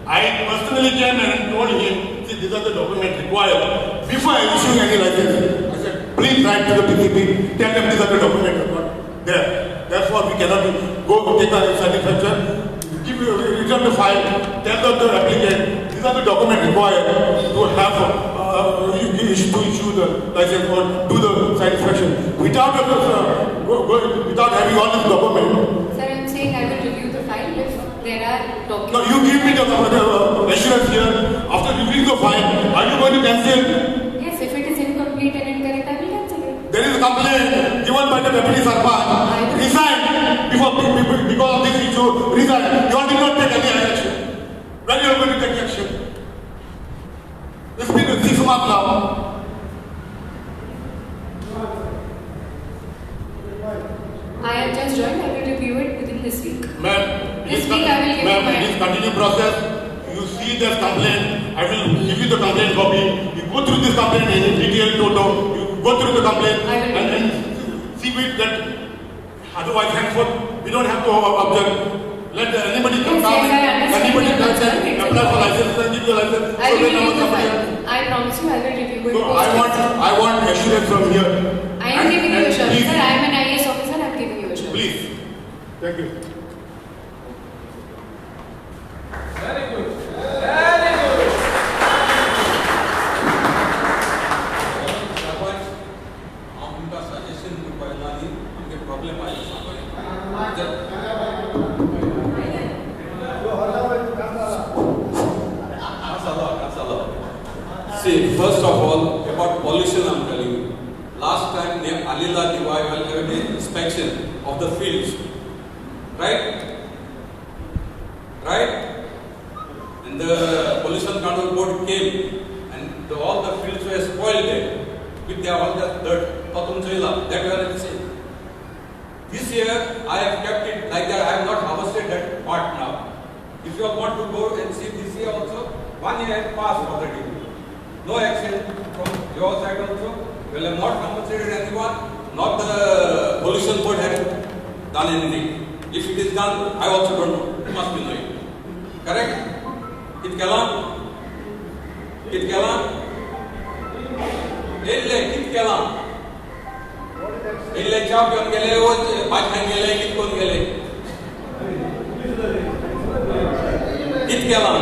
I personally came and told him, see, these are the documents required. Before I issue any license, I said, please write to the PCP, tell them these are the documents there. Therefore, we cannot go take a satisfaction, return the file, tell the applicant, these are the documents required to have to issue the license or do the satisfaction. Without having all this document. Sir, I am saying I will review the file if there are documents. No, you give me the assurance here. After reviewing the file, are you going to cancel? Yes, if it is incomplete and incorrect, I will cancel it. There is a complaint given by the Deputy Sarpanch. Resigned because of this issue. Resigned. You all did not take any action. When you are going to take action? It's been 6 months now. I have just joined. I will review it within this week. Ma'am, This week I will give you my... this continued process. You see this complaint. I will give you the complaint copy. You go through this complaint in detail, total. You go through the complaint and see with that. Otherwise, henceforth, we don't have to object. Let anybody come down. Anybody can apply for license and give you a license. I will review the file. I promise you I will review it. So I want assurance from here. I am giving you assurance. Sir, I am an IAS officer. I am giving you assurance. Please. Thank you. Very good. Very good. आप उनका suggestion को पहला ही उनके problem आए जब जो होला See, first of all, about pollution, I'm telling you. Last time, near Alila Diwai, we had an inspection of the fields. Right? Right? And the pollution control board came, and all the fields were spoiled there. With all the dirt, that we are saying. This year, I have kept it like that. I have not harvested that part now. If you want to go and see this year also, 1 year has passed already. No action from your side also. We have not compensated anyone, not the pollution board has done anything. If it is done, I also don't know. You must be knowing. Correct? It kalam. It kalam. It kalam. Ille chop yon gele, wo bhat khan gele, kit kon gele. Kit kalam.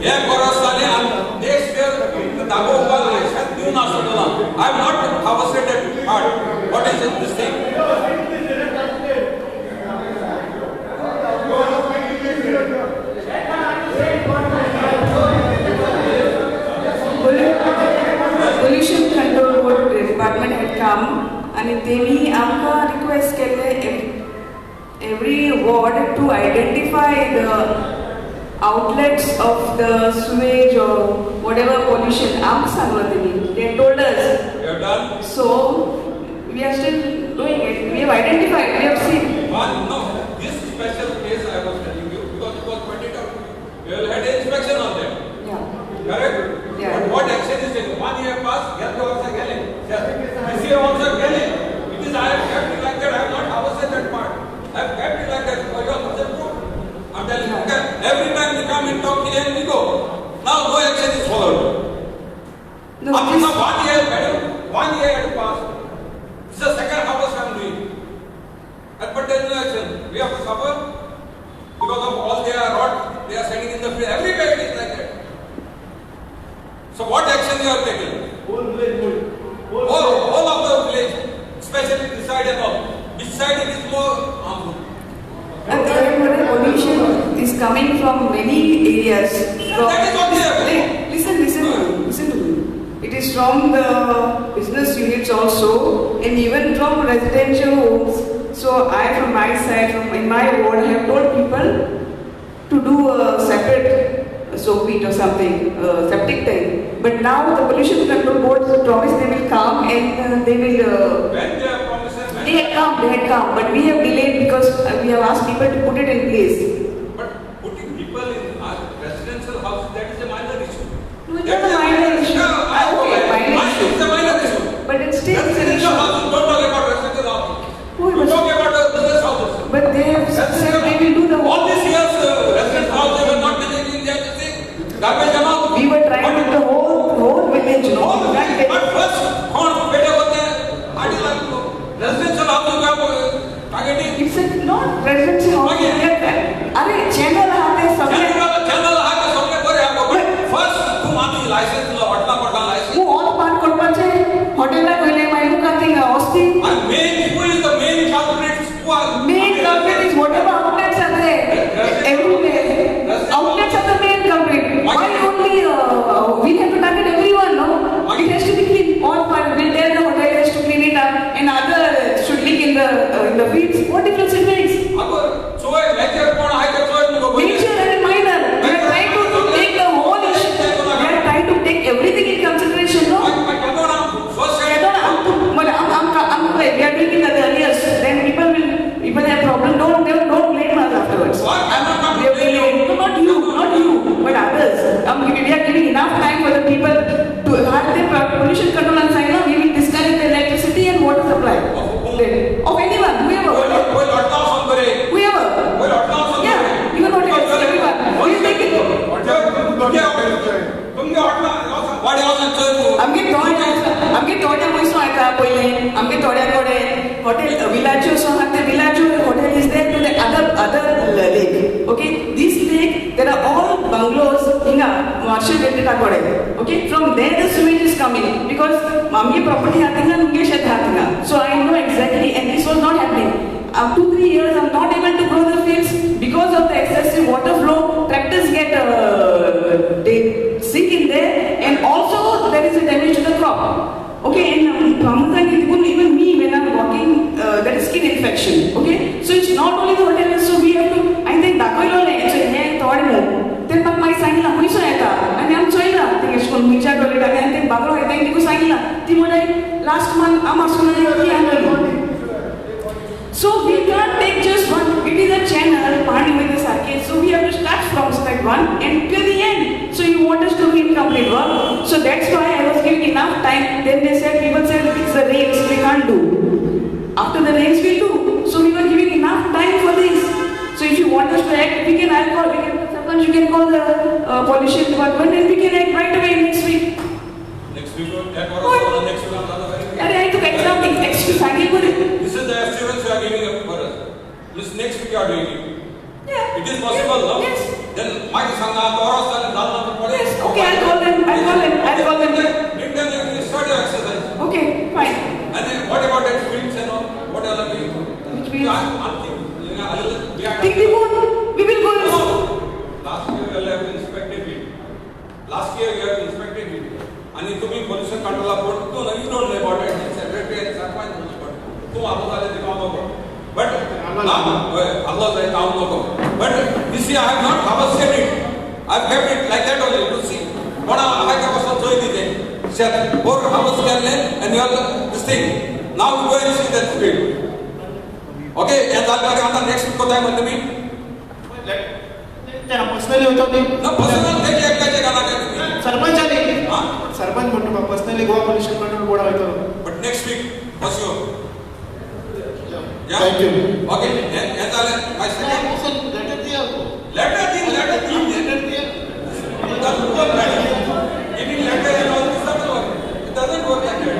Ek baras sale am next year the dago wal I shall do not sodala. I have not harvested that part. What is this thing? Pollution control board department had come and they have request every ward to identify the outlets of the sewage or whatever pollution. They told us. You have done? So we are still doing it. We have identified. We have seen. No, this special case I was telling you because it was pointed out. We have had an inspection on them. Yeah. Correct? Yeah. But what action is taken? 1 year passed, get the also getting. This year also getting. It is I have kept it like that. I have not harvested that part. I have kept it like that. For your proof. I'm telling you. Okay. Every time they come and talk here and we go. Now no action is followed. No, Up to now 1 year, madam. 1 year had passed. This is the second harvest I am doing. But there is no action. We have to suffer because of all their rot they are sending in the field. Everywhere it is like that. So what action you have taken? All of the village, especially this side and all. Which side it is more harmful? And the pollution is coming from many areas. That is what they have. Listen to me. It is from the business units also, and even from residential homes. So I, from my side, in my ward, I have told people to do a separate soap pit or something, septic tank. But now the pollution control board promised they will come and they will. When they have promised, they had come, but we have delayed because we have asked people to put it in place. But putting people in residential houses, that is a minor issue. No, it's not a minor issue. Okay, minor issue. It's a minor issue. But it's still an Residential issue. houses, don't talk about residential houses. Oh, We talk about the business houses. but they have said they will do the All these years, residential houses they were not managing their thing. Garbage amount. We were trying with the whole village, no? But first, better was there. How do you like to residential houses we are targeting? It's not residential house. Are channel आते सब Channel आके सबने करे आपको. But first, तुम आती license लो, अटला पड़ता license. वो और पार कर पाचे hotel ला कोई ले मायलू करते हैं Austin. And main people is the main culprits who are. Main culprit is whatever outlets are there. Everywhere. Outlets are the main culprit. Why only we have to target everyone, no? It has to be clean. All part. We'll tell the hotel has to clean it up, and other should leak in the fields. What difference it makes? अब so है major कौन है तो so है Major and minor. We are trying to take the whole issue. We are trying to take everything in consideration, no? I cannot first I say. don't know. But we are doing it at the earliest. Then people have problem. Don't blame us afterwards. What? I'm not We are blaming. No, not you, but others. We are giving enough time for the people to have their pollution control and sign up. We will disconnect the electricity and water supply. Of anyone, whoever. कोई लड़का phone करे. Whoever. कोई लड़का phone करे. Yeah, even hotels, everyone. We will take it. तुमने हटना वाडे house आमगे थोड्या पयसो येता पयले आमगे थोड्याकडे hotel villaggio so have the villaggio hotel is there to the other lake. Okay, this lake there are all bungalows hinga Marshall Vendetta kode. Okay, from there the sewage is coming because amge property hatinga nunge shed hatinga. So I know exactly, and this was not happening. 2-3 years I'm not able to grow the fields because of the excessive water flow. Tractors get they sink in there So we can't take just one. It is a channel, Pani with the circuit. So we have to start from step 1 and till the end. So you want us to give complete work. So that's why I was giving enough time. Then they said, people said it's the rains, we can't do. After the rains we'll do. So we were giving enough time for this. So if you want us to act, we can call the pollution department and we can act right away next week. Next week or that or next week another very. I took exam next week. This is the assurance you are giving up for us. This next week you are doing it. Yeah. It is possible, no? Yes. Then my Sangha, Taurus, and Dalna. Yes. Okay, I'll call them. Bring them and start your exercise. Okay, fine. And then what about that fields and all? What are the fields? Which fields? I'm thinking. Take the phone. We will go. Last year you have inspected it. Last year you have inspected it. And if you pollution control board, you don't know about it. It's secretary and sarpanch knows about it. तुम आपको साले दिखाओ तो. But Allah says down logo. But this year I have not harvested it. I have kept it like that only to see. What I have also shown you there. Or harvest and you have this thing. Now we go and see that field. Okay, and that next week time with me. Personally होतो ते ना personal ते एकटाचे गाना करते सरपंचाने सरपंच म्हणतो बा personally Goa pollution control board होतो but next week for sure Thank you. Okay and my second letter giving letter and all this doesn't work. It doesn't work like that.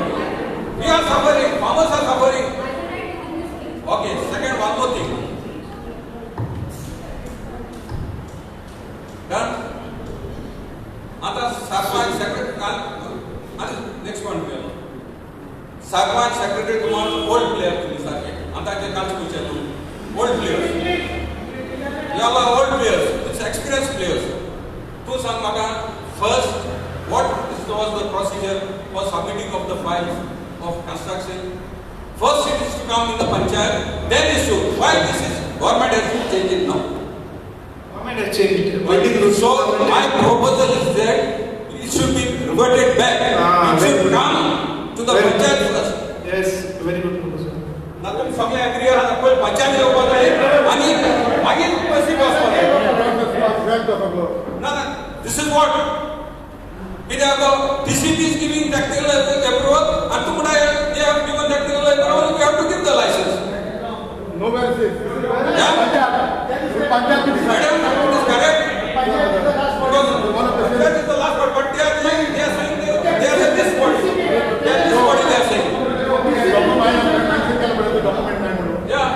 We are suffering, farmers are suffering. Okay, second one more thing. Done. आता sarpanch secretary next one here. Sarpanch secretary तुम्हाला old player तुम्ही सारखे आता ते काच विचारतो old players. You are old players, it's experienced players. तू सांग मला first what was the procedure for submitting of the files of construction. First it is to come in the panchayat, then issue. Why this is government has to change it now. Government has changed. So my proposal is that it should be reverted back. It should come to the panchayat first. Yes, very good proposal. ना तुम सगळे agree आहात कोण पंचायत येऊन आहे आणि मागील पैसे ना this is what it have DCP is giving technical approval and to they have given technical approval we have to give the license. No mercy. Yeah. Madam, it is correct. Because that is the last word, but they are saying they are this body. They are this body they are saying. Yeah.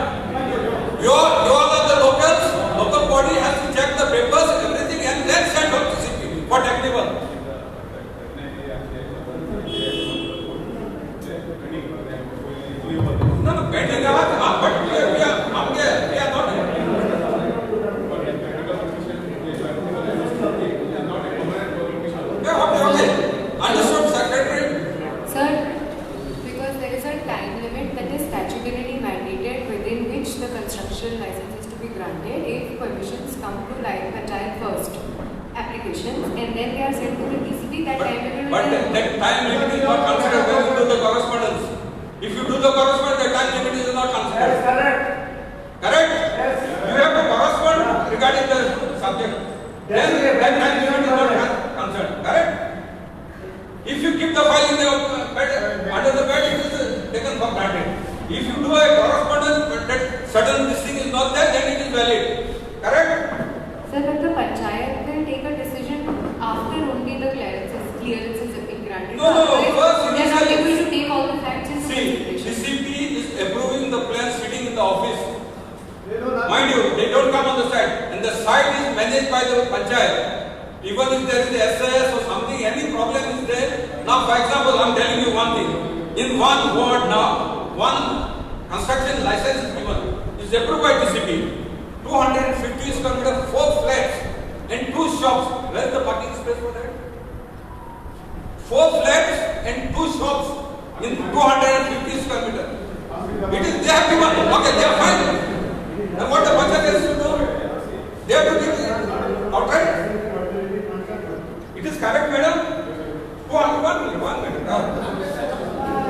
You all are the locals. Local body has to check the papers, everything, and then send out to CP for technical. No, pending but we are not. Okay. Understood, Secretary? Sir, because there is a time limit that is statutorily mandated within which the construction license is to be granted if permissions come to panchayat first applications and then they are sent to the DCP. That time limit. But that time limit is not considered when you do the correspondence. If you do the correspondence, the time limit is not considered. Yes, correct. Correct? Yes. You have to correspond regarding the subject. Then that time limit is not concerned. Correct? If you keep the file in the bed, under the bed, it is taken for granted. If you do a correspondence, but that certain this thing is not there, then it is valid. Correct? Sir, but the panchayat will take a decision after only the clearances have been granted. No, first they are not able to take all the facts into consideration. DCP is approving the plan sitting in the office. Mind you, they don't come on the site, and the site is managed by the panchayat. Even if there is a SAS or something, any problem is there. Now, for example, I am telling you one thing. In one ward now, one construction license is given. Is approved by DCP. 250 square meter, 4 flats and 2 shops. Where is the parking space for that? 4 flats and 2 shops in 250 square meter. It is they have given. Okay, they are fine. And what the panchayat has to do? They have to give it outright. It is correct, madam? 1 minute.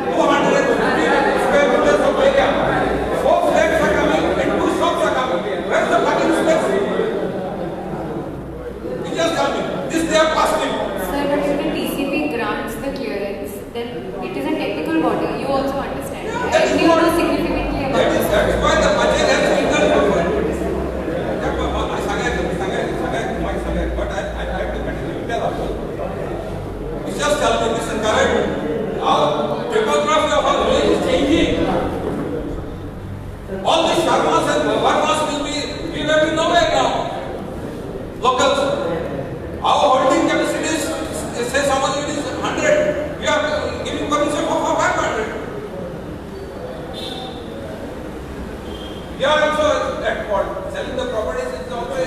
200 that fault. Selling the properties is also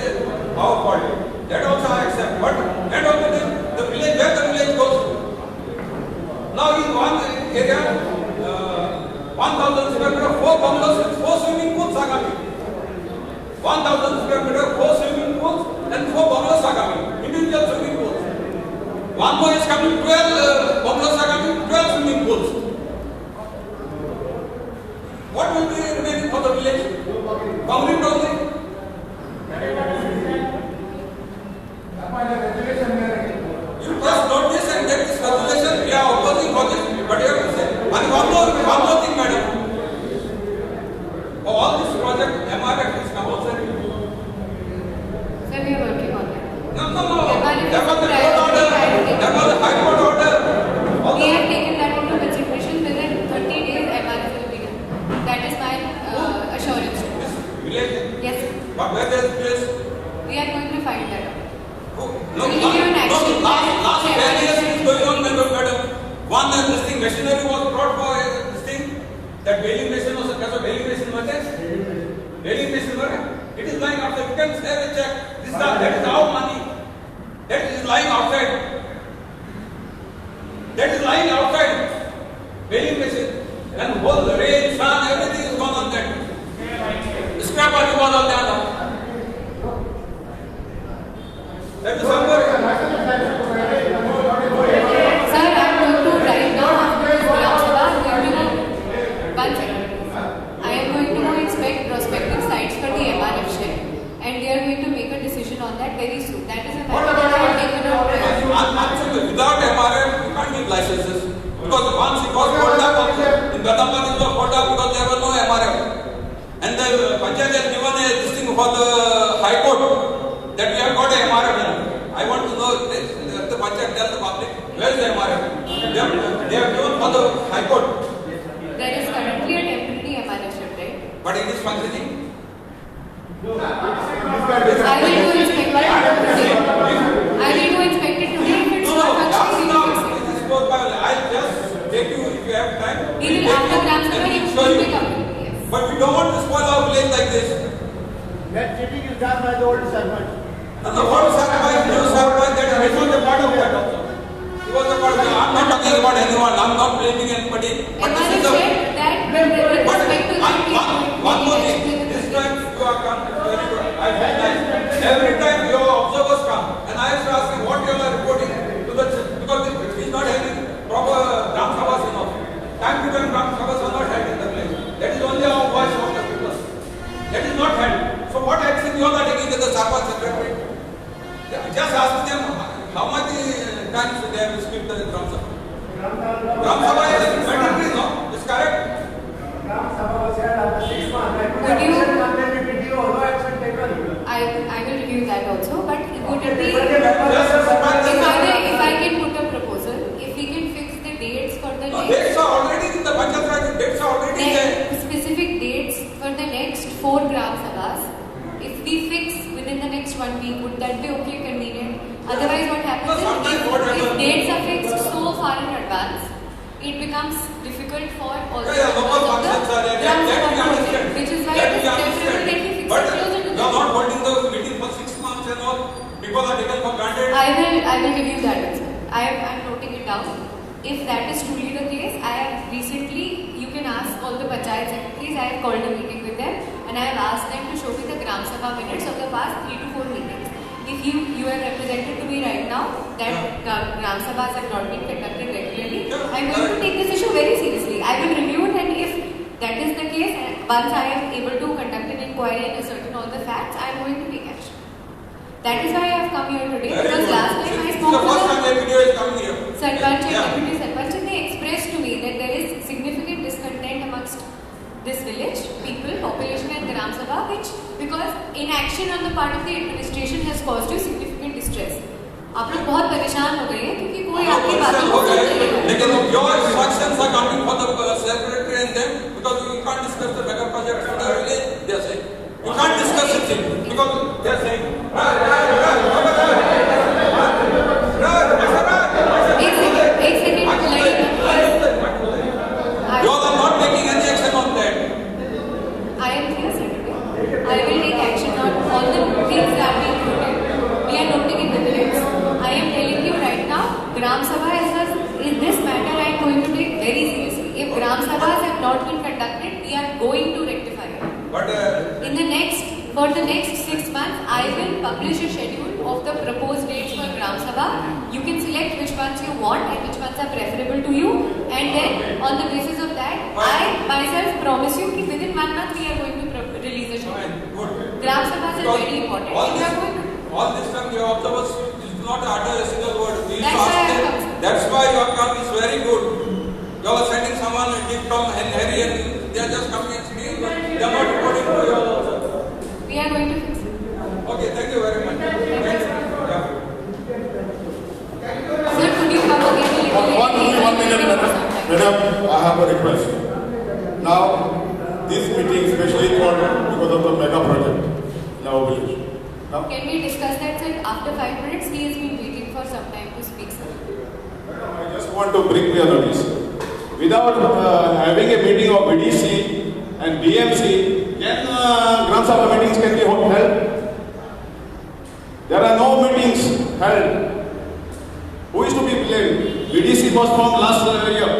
our fault. That also I accept. But end of the village, where the village goes to. Now in one area, 1,000 square meter, 4 bungalows, 4 swimming pools are coming. 1,000 square meter, 4 swimming pools, and 4 bungalows are coming. Individual swimming pools. One more is coming, 12 bungalows are coming, 12 swimming pools. What will be remaining for the village? Concrete only. You just note this and get this regulation. We are opposing for this, but you have to say. And one more thing, madam. For all this project, MRF is compulsory. Sir, we are working on that. No. There was a court order. There was a high court order. We have taken that into consideration. Within 30 days, MRF will be done. That is my assurance. Village? Yes, sir. But where there is place? We are going to find that out. No, We'll give you an action. last 10 years it is going on, madam. One, this thing, machinery was brought for this thing. That bailing machine was a bailing machine, bailing machine, it is lying outside. You can say and check. That is our money. That is lying outside. That is lying outside. Bailing machine. And whole rain, sun, everything is gone on that. Scrap was on that. That is somewhere. Sir, I am going to right now after this Gram Sabha, one second. I am going to go inspect prospective sites for the MRF shed, and they are going to make a decision on that very soon. That is a matter that I have taken on priority. Without MRF, you can't give licenses. Because once it was pulled up, in Gadambad it was pulled up because there was no MRF. And the Panchayat has given a this thing for the High Court that we have got a MRF. I want to know, the Panchayat tell the public, where is the MRF? They have given for the High Court. There is currently a temporary MRF shed, right? But it is functioning. I will go inspect it today. I will go inspect it today. If it's not functioning, we will fix it. This is both by I'll just take you if you have time. We will after Gram Sabha, And it we'll show will you. be coming. Yes. But we don't want to spoil our village like this. That cheating is done by the old servant. And the whole sacrifice, new sacrifice, that is also a part of that also. It was a part of that. I'm not talking about anyone. I'm not blaming anybody. But this is MRF the. shed that with respect to that. One more thing. This time you are come. Very good. I feel nice. Every time your observers come, and I used to ask him what you are reporting to the because he is not having proper Gram Sabhas enough. Time to time Gram Sabhas are not held in the village. That is only our voice of the people. That is not held. So what action you are taking with the Sarpanch secretary? Just ask them how much times they have skipped the Gram Sabha. Gram Sabha is mandatory, no? It's correct. Gram Sabha was held after 6 months. Would you? No action taken. I will review that also, but would it be, Just if I can put a proposal, if we can fix the dates for the No, next, dates are already in the Panchayat Raj. Dates are already there. specific dates for the next 4 Gram Sabhas, if we fix within the next 1 week, would that be okay, convenient? Otherwise, what happens is, if dates are fixed so far in advance, it becomes difficult for all the local members of functions are the there. Gram That Sabha we understand. project, which is why That it we is preferable understand. that we fix But it closer to you the are not holding the meeting for 6 months and all. People are taken for granted. I will review that as well. I am noting it down. If that is truly the case, I have recently, you can ask all the Panchayat secretaries, I have called a meeting with them and I have asked them to show me the Gram Sabha minutes of the past 3 to 4 meetings. If you have represented to me right now that Gram Sabhas have not been conducted regularly, I am going to take this issue very seriously. I will review it, and if that is the case, once I am able to conduct an inquiry and ascertain all the facts, I am going to take action. That is why I have come here today, Very because good. last time I This is spoke the first time to a video is coming here. the Sarpanch and Yeah. Deputy Sarpanch, and they expressed to me that there is significant discontent amongst this village, people, population and Gram Sabha, which because inaction on the part of the administration has caused you significant distress. आप लोग बहुत परेशान हो गए हैं क्योंकि कोई आपकी बातों को सुन नहीं रहा है। लेकिन your instructions are coming for the secretary and them because you can't discuss the mega project in the village. They are saying you can't discuss it because they are saying. एक second line You all are not taking any action on that. I am here, Secretary. I will take action on all the things that have been noted. We are noting in the minutes. I am telling you right now, Gram Sabha is this matter I am going to take very seriously. If Gram Sabhas have not been conducted, we are going to rectify it. But For the next 6 months, I will publish a schedule of the proposed dates for Gram Sabha. You can select which ones you want and which ones are preferable to you. And then, on the basis of that, I myself promise you that within 1 month, we are going to release a schedule. good. Gram Sabhas are very important. All We this, are going to all this time you have observed us, is not utter a single word. We used to That's ask why I them. have come. That's why your come is very good. You are sending someone a gift from Harry and they are just coming and sitting. They are not reporting to you also. we are going to fix it. Okay, thank you very much. Sir, could you come again a little One minute, madam, I have a request. Now, this meeting especially called because of the mega project in our village. Now, Can we discuss that, sir? After 5 minutes, he has been waiting for some time to speak, sir. I just want to bring your notice. Without having a meeting of BDC and BMC, then Gram Sabha meetings can be held. There are no meetings held. Who is to be blamed? BDC was formed last year.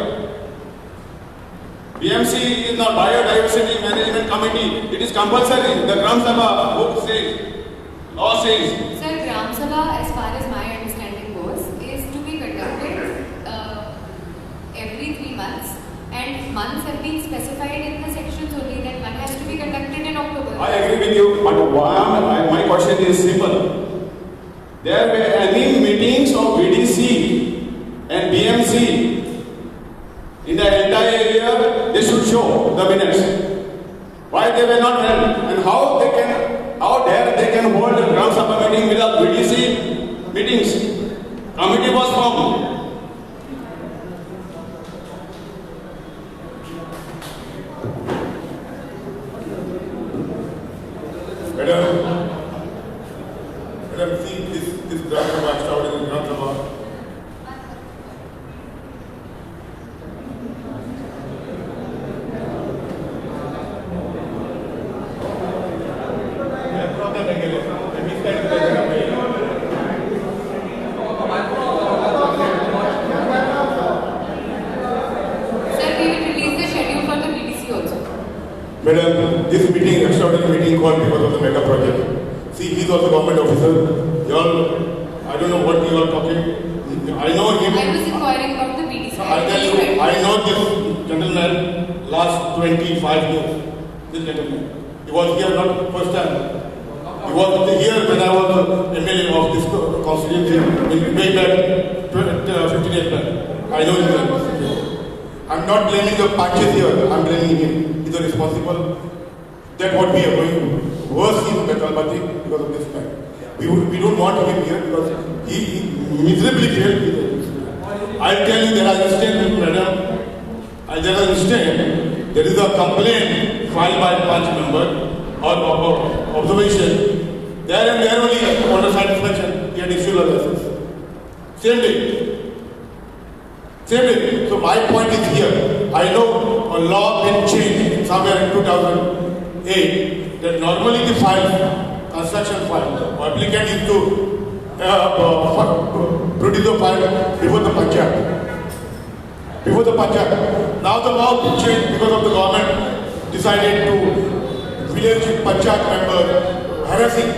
BMC is not Biodiversity Management Committee. It is compulsory. The Gram Sabha book says, law says. Sir, Gram Sabha, as far as my understanding goes, is to be conducted every 3 months, and months have been specified in the sections only that one has to be conducted in October. I agree with you, but my question is simple. There were any meetings of BDC and BMC in the entire area, they should show the minutes. Why they were not held, and how dare they can hold a Gram Sabha meeting without BDC meetings? Committee was formed. Madam, see this Gram Sabha extraordinary Gram Sabha. Sir, we will release the schedule for the BDC also. Madam, this meeting, extraordinary meeting called because of the mega project. See, he's also government officer. Y'all, I don't know what you are talking. I know him. I was inquiring about the BDC. I'll tell you, I know this gentleman last 25 years. This gentleman. He was here not first time. He was here when I was MLA of this constituency way back 15 years back. I know him. I'm not blaming the patches here. I'm blaming him. He's the responsible. That's what we are going to. Worse is Betalbati because of this man. We don't want him here because he miserably failed. I'll tell you there are instances, madam. There is a complaint filed by a branch member or observation. There and there only under satisfaction he had issued a license. Same day. So my point is here. I know a law been changed somewhere in 2008 that normally the file, construction file, applicant is to produce a file before the Panchayat. Now the law changed because of the government decided to village Panchayat member harassing.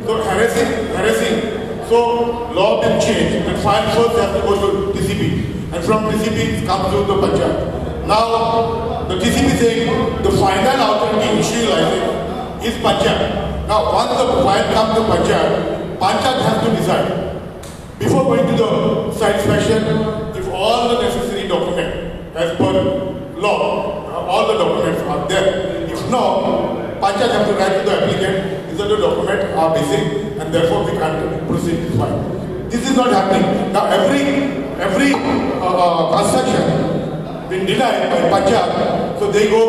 So harassing. So law been changed. And file first has to go to TCP. And from TCP it comes to the Panchayat. Now the TCP saying the final authority issuing license is Panchayat. Now once the file comes to Panchayat has to decide. Before going to the site inspection, if all the necessary documents as per law, all the documents are there. If not, Panchayat has to write to the applicant, these are the documents are missing and therefore we can't proceed this file. This is not happening. Now every construction been denied by Panchayat, so they go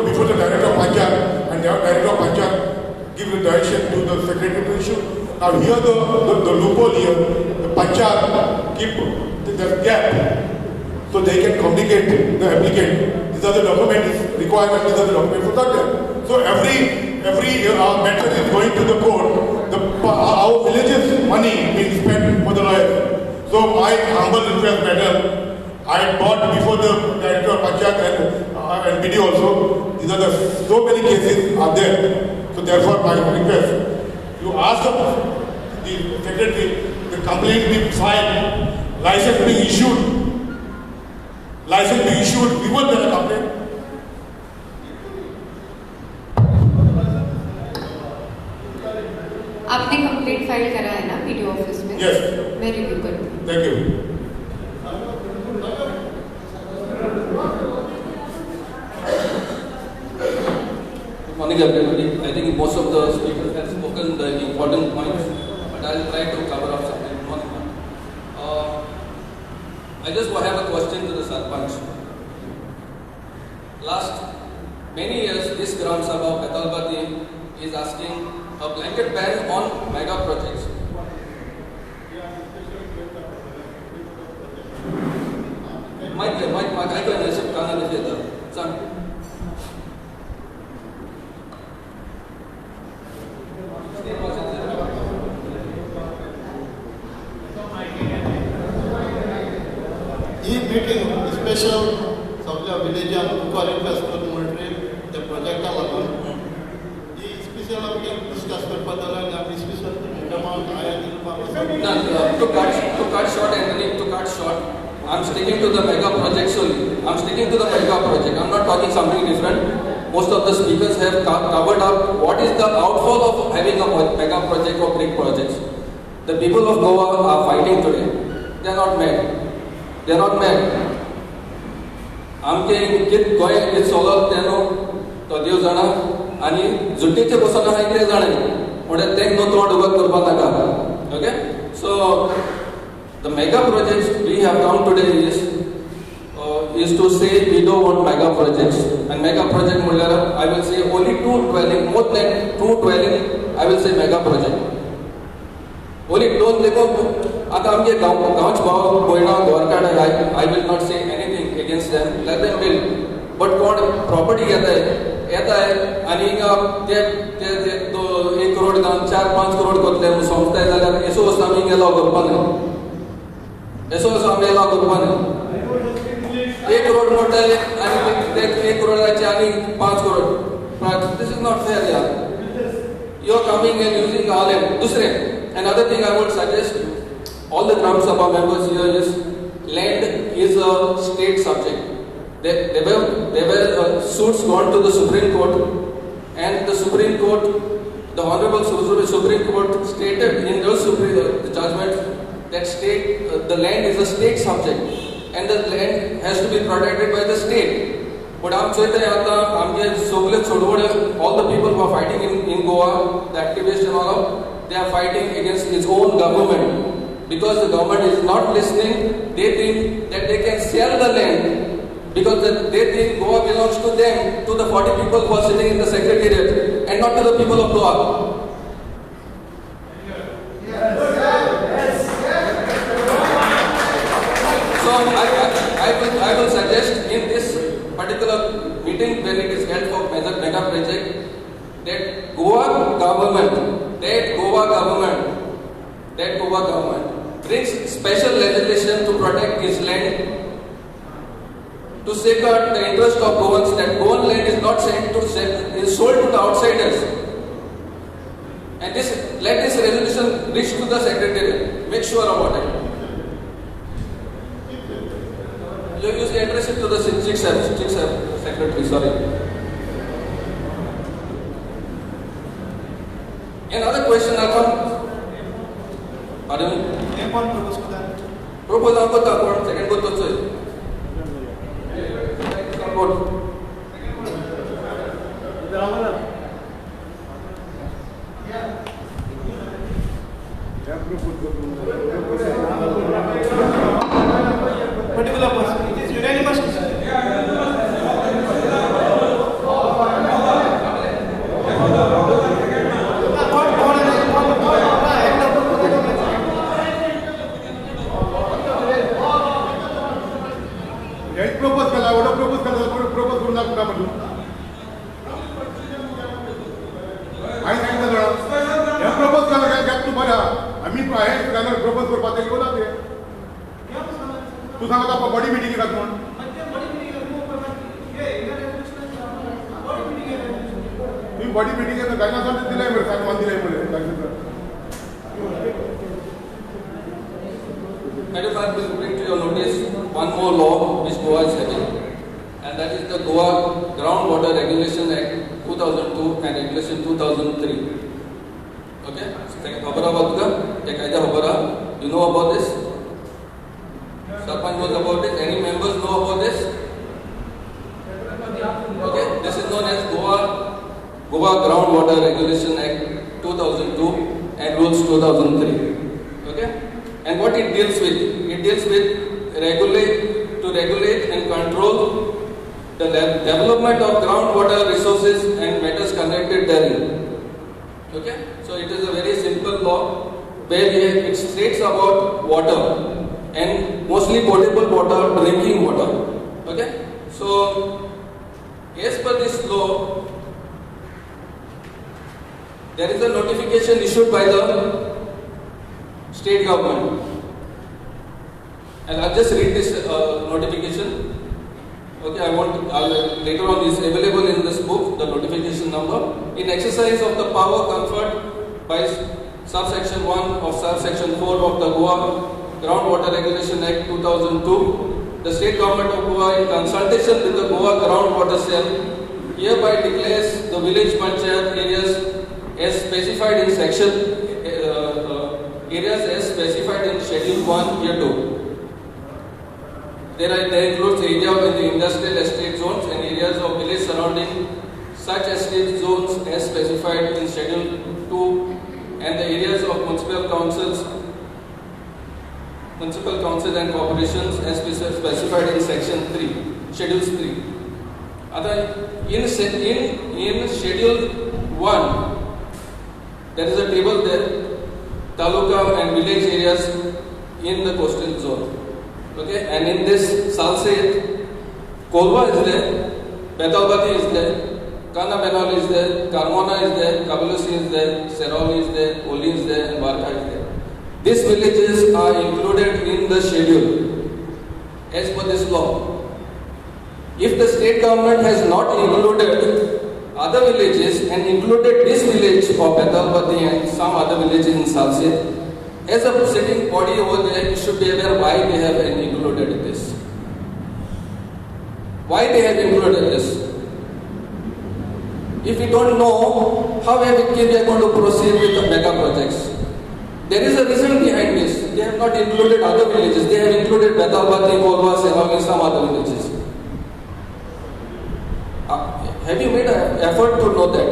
before the director of Panchayat and the director of Panchayat give the direction to the secretary to issue Now here the loophole here, the panchayat keep the gap so they can communicate the applicant. These are the documents requirements, these are the documents for that. So every matter is going to the court. Our village's money being spent for the lawyer. So my humble request, madam, I bought before the director of panchayat and BD also. These are so many cases are there. So therefore my request. You ask the secretary, the complaint be filed, license being issued, we want the complaint. आपने complaint file करा है ना video office में? Yes. मैं review करूँ. Thank you. Morning everybody. I think most of the speakers have spoken the important points, but I'll try to cover up something. I just have a question to the Sarpanch. Last many years, this Gram Sabha of Betalbati is asking a blanket ban on mega projects. Mike, I can accept Kanana Theatre. meeting special सगळ्या विलेजान तुका request करून म्हणटरी त्या प्रोजेक्टा लागून ही special आमगे discuss करपा जाल्यार आमी special प्रोग्रामाक आया दिवपाक to cut short, Anthony, to cut short, I'm sticking to the mega projects only. I'm sticking to the mega project. I'm not talking something different. Most of the speakers have covered up what is the outfall of having a mega project or big projects. The people of Goa are fighting today. They are not mad. They are not mad. आमचे कित गोंय कित सोलत तेनो तो देव जाणा आनी जुट्टेचे बसोन आहा कितें जाणा म्हणल्यार तें न्हू तोंड उगत करपाक नाका. Okay? So the mega projects we have come today is to say we don't want mega projects. And mega project म्हणल्यार I will say only two dwelling, more than two dwelling, I will say mega project. Only don't देखो आता आमचे गांवच भाव बोयणा गोरकाड I will not say anything against them. Let them build. But कोण property येताय आनी ते तो 1 करोड घालून 4-5 करोड कोतले संस्थाय जाल्यार एसो वस्तू आमी गेलो करपा न्हू. एसो वस्तू आमी गेलो करपा न्हू. 1 करोड मोडटाले आनी ते 1 करोडाचे आनी 5 crore. This is not fair, yaar. You are coming and using all it. दूसरे, another thing I would suggest all the Gram Sabha members here is land is a state subject. There were suits gone to the Supreme Court, and the Supreme Court, the Honorable Supreme Court stated in the judgment that the land is a state subject, and the land has to be protected by the state. But I'm saying that all the people who are fighting in Goa, the activists and all, they are fighting against its own government. Because the government is not listening, they think that they can sell the land. Because they think Goa belongs to them, to the 40 people who are sitting in the secretariat, and not to the people of Goa. So I will suggest in this particular meeting when it is held for mega project, that Goa government brings special legislation to protect its land, to safeguard the interest of Goans, that Goan land is not is sold to the outsiders. And let this resolution reach to the secretariat. Make sure about it. You address it to the chief secretary. Sorry. Another question I come. Pardon me. Propose आपको तो कौन second को तो चाहिए. Support. Particular person. It is unanimous. Proposal कुठं म्हणतो हांवें सांगितलं जाणा हें प्रपोज केला काय गॅप तूं बरें आहा आमी हें जाल्यार प्रपोज करपाक तें कोला तें तूं सांगता बॉडी मिटींग येतात म्हण तुम्ही बॉडी मिटींग येता काय ना दिलाय मरे सांग दिलाय मरे Madam, I will bring to your notice one more law which Goa is having, and that is the Goa Groundwater Regulation Act 2002 and Regulation 2003. Okay? Khabara baat ka? Ye kaida khabara? You know about this? Sarpanch knows about this. Any members know about this? Okay? This is known as Goa Groundwater Regulation Act 2002 and Rules 2003. Okay? And what it deals with regulate and control the development of groundwater resources and matters connected therein. Okay? So it is a very simple law where it states about water and mostly potable water, drinking water. Okay? So as per this law, there is a notification issued by the state government, and I'll just read this notification. Okay, later on is available in this book, the notification number. In exercise of the power conferred by subsection 1 of subsection 4 of the Goa Groundwater Regulation Act 2002, the state government of Goa, in consultation with the Goa Groundwater Cell, hereby declares the village panchayat areas as specified in section Schedule 1, Year 2. There includes area in the industrial estate zones and areas of village surrounding such estate zones as specified in Schedule 2, and the areas of municipal councils and corporations as specified in Section 3, Schedule 3. In Schedule 1, there is a table there. Taluka and village areas in the coastal zone. Okay, and in this Salsette, Kolva is there, Betalbati is there, Kana Benal is there, Carmona is there, Kabalusi is there, Seroli is there, Oli is there, and Varka is there. These villages are included in the schedule as per this law. If the state government has not included other villages and included this village of Betalbati and some other villages in Salsette, as a sitting body over there, you should be aware why they have included this. Why they have included this? If we don't know, how are we going to proceed with the mega projects? There is a reason behind this. They have not included other villages. They have included Betalbati, Kolva, Seroli, and some other villages. Have you made an effort to know that?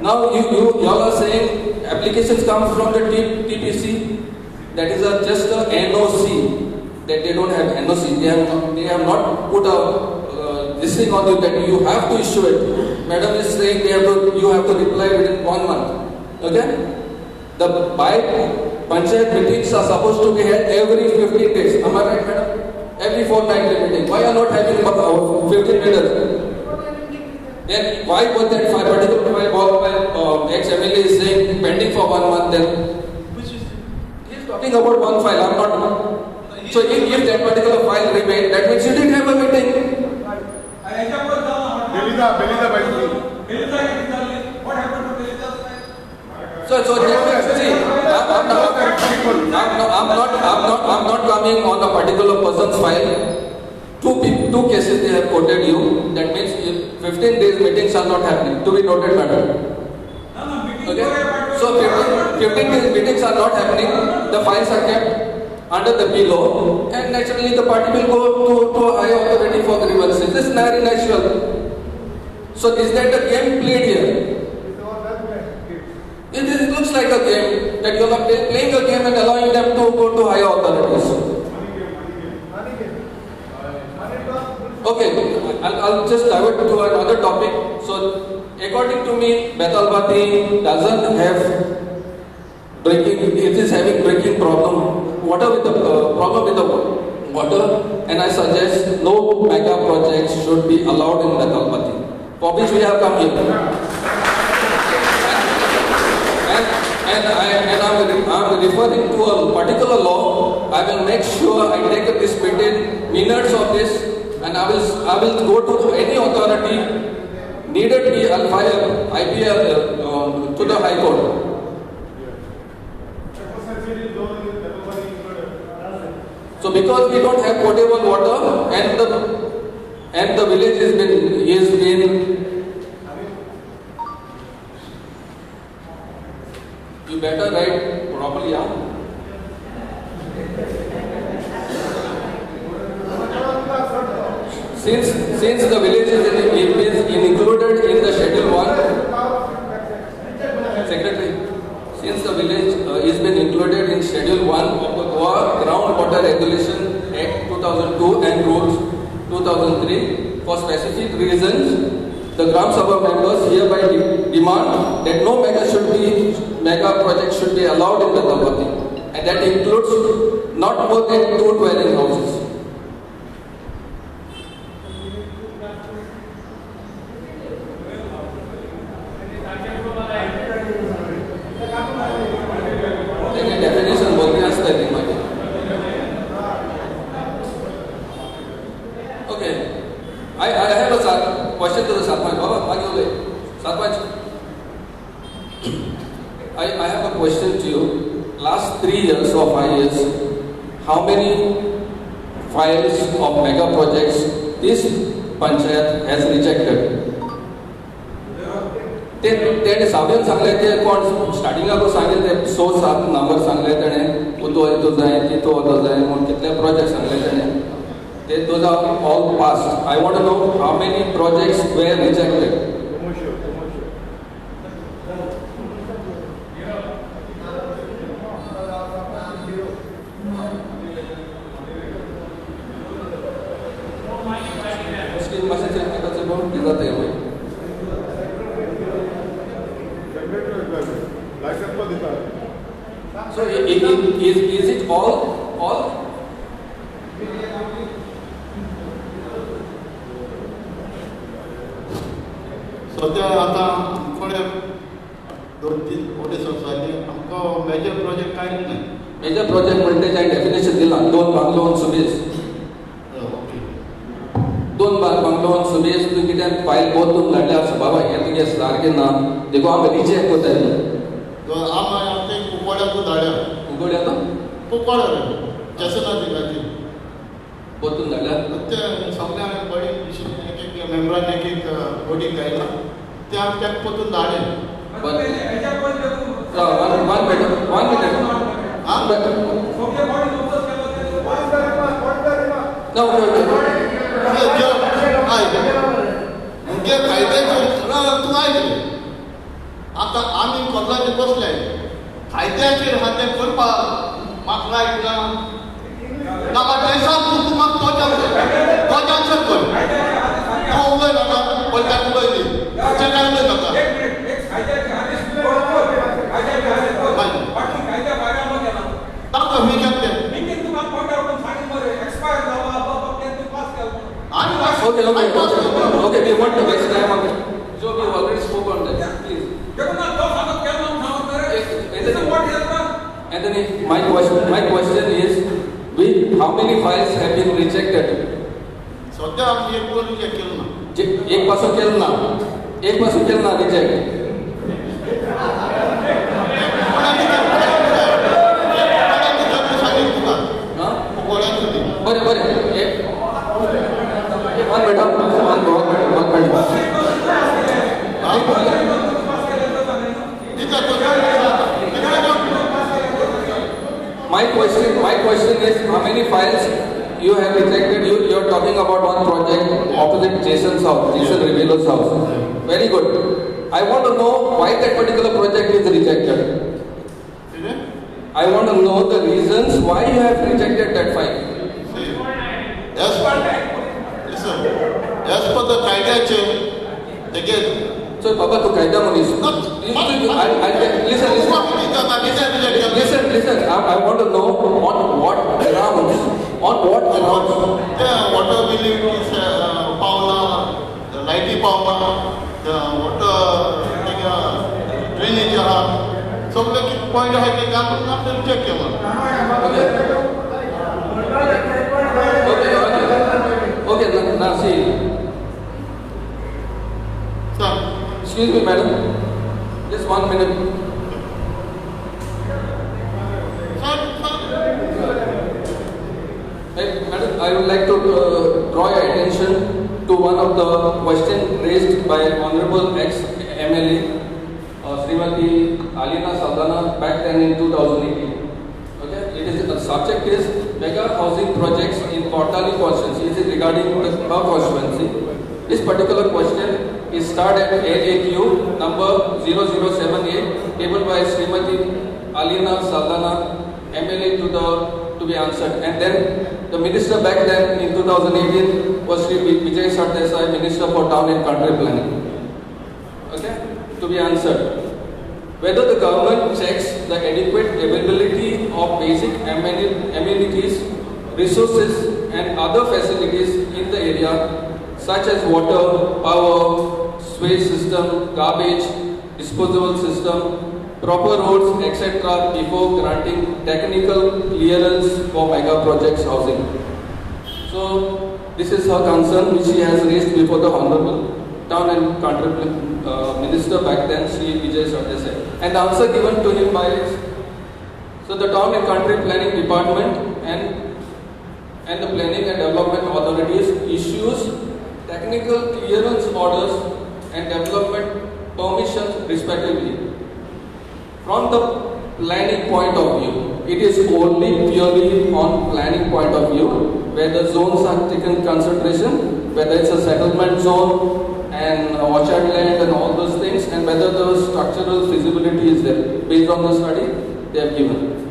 Now you all are saying applications come from the TPC. That is just a NOC. That they don't have NOC. They have not put a this thing on you that you have to issue it. Madam is saying you have to reply within 1 month. Okay? The panchayat meetings are supposed to be held every 15 days. Am I right, madam? Every fortnightly meeting. Why are not having 15 minutes? Then why was that particular file ex-MLA is saying pending for 1 month then? He is talking about one file, I am not. So if that particular file remained, that means you didn't have a meeting. What happened to Belida? So see, I'm not coming on a particular person's file. Two cases they have quoted you. That means 15 days meetings are not happening. To be noted, madam. Okay. So 15 days meetings are not happening. The files are kept under the P law, and naturally the party will go to a higher authority for grievances. This is very natural. So is that a game played here? It looks like a game that you are playing a game and allowing them to go to higher authorities. Okay, I'll just divert to another topic. So, according to me, Betalbati doesn't have drinking. It is having drinking problem. Water with the problem with the water, and I suggest no mega projects should be allowed in the Talpati, for which we have come here. I'm referring to a particular law. I will make sure I take a disprinted minutes of this, and I will go to any authority. Needed be I'll file IPL to the High Court. So because we don't have potable water and the village is been you better write properly out. Since the village is included in the Schedule 1, Secretary, since the village is been included in Schedule 1 of the Goa Groundwater Regulation Act 2002 and Rules 2003, for specific reasons, the Gram Sabha members hereby demand that no mega project should be allowed in the Talpati, and that includes not more than 2 dwelling houses. Definition बोलते हैं spelling में. Okay, I have a question to the Sarpanch. Baba, आगे बोले. Sarpanch, I have a question to you. Last 3 years or 5 years, how many files of mega projects this panchayat has rejected? ते साबेन सांगले ते कोण स्टार्टिंगा को सांगले ते 100-7 नंबर सांगले तेणे उतो येतो जाय तितो वतो जाय म्हणून कितले प्रोजेक्ट सांगले तेणे ते those are all passed. I want to know how many projects were rejected. उसकी मैसेज एकाचे बोल की जाते हैं. So is it all? सध्या आता आमकडे 2-3 मोठे संस्थांनी आमकां मेजर प्रोजेक्ट कांय नाही. मेजर प्रोजेक्ट म्हणजे काय डेफिनेशन दिला 2 बांगलो सुबेज. दोन बांगलो सुबेज तू कित्याक फायल बोतून धाडल्या आसा बाबा हे तुगे सारकें ना देखो आमी रिजेक्ट कोत्ताय. आमचे कुकोड्याक धाडल्या. कुकोड्याक कुकोड्या जसना दिगाची बोतून धाडल्या. ते सगळ्या बडी एक मेंबरान एक वोटींग घायला ते आमी तेका पोतून धाडले. one minute. मुगे कायद्याचेर तूं आयले आतां आमी कोर्टाचेर बसले कायद्याचेर आहा तें करपाक म्हाका रायट ना म्हाका तें सांग तूं म्हाका तोच आन्सर कर. तूं उलय नाका पलट्याक उलय दी तुजें काय उलय नाका. ताका मी केलें Okay, we want to waste time on it. So we already spoke on that. Please. Anthony, my question is, how many files have been rejected? सध्या आमी एक पण रिजेक्ट केलो ना. एक पासून केलं ना reject. My question is, how many files you have rejected? You are talking about one project opposite Jason's house, Jason Rivelo's house. Very good. I want to know why that particular project is rejected. I want to know the reasons why you have rejected that file. As per the kaida, again. So, Baba, to kaida monish. Listen. I want to know on On what grounds? Water will is Paula, the lighty Paula, the water drainage so like point है कि काम check किया Okay, now see. Sir. Excuse me, madam. Just 1 minute. Madam, I would like to draw your attention to one of the questions raised by Honorable ex-MLA, Srimati Alina Saldana, back then in 2018. Okay, the subject is mega housing projects in Kortali constituency. It is regarding the constituency. This particular question is started at AAQ number 0078, tabled by Srimati Alina Saldana, MLA to be answered. And then the minister back then in 2018 was Sri Vijay Sardesai, Minister for Town and Country Planning. Okay, to be answered. Whether the government checks the adequate availability of basic amenities, resources and other facilities in the area such as water, power, sewage system, garbage, disposal system, proper roads, etc. before granting technical clearance for mega projects housing. So this is her concern which she has raised before the Honorable Town and Country Minister back then, Sri Vijay Sardesai. And the answer given to him by so the Town and Country Planning Department and the Planning and Development Authorities issues technical clearance orders and development permissions respectively. From the planning point of view, it is only purely on planning point of view where the zones are taken consideration, whether it's a settlement zone and orchard land and all those things, and whether the structural feasibility is there based on the study they have given.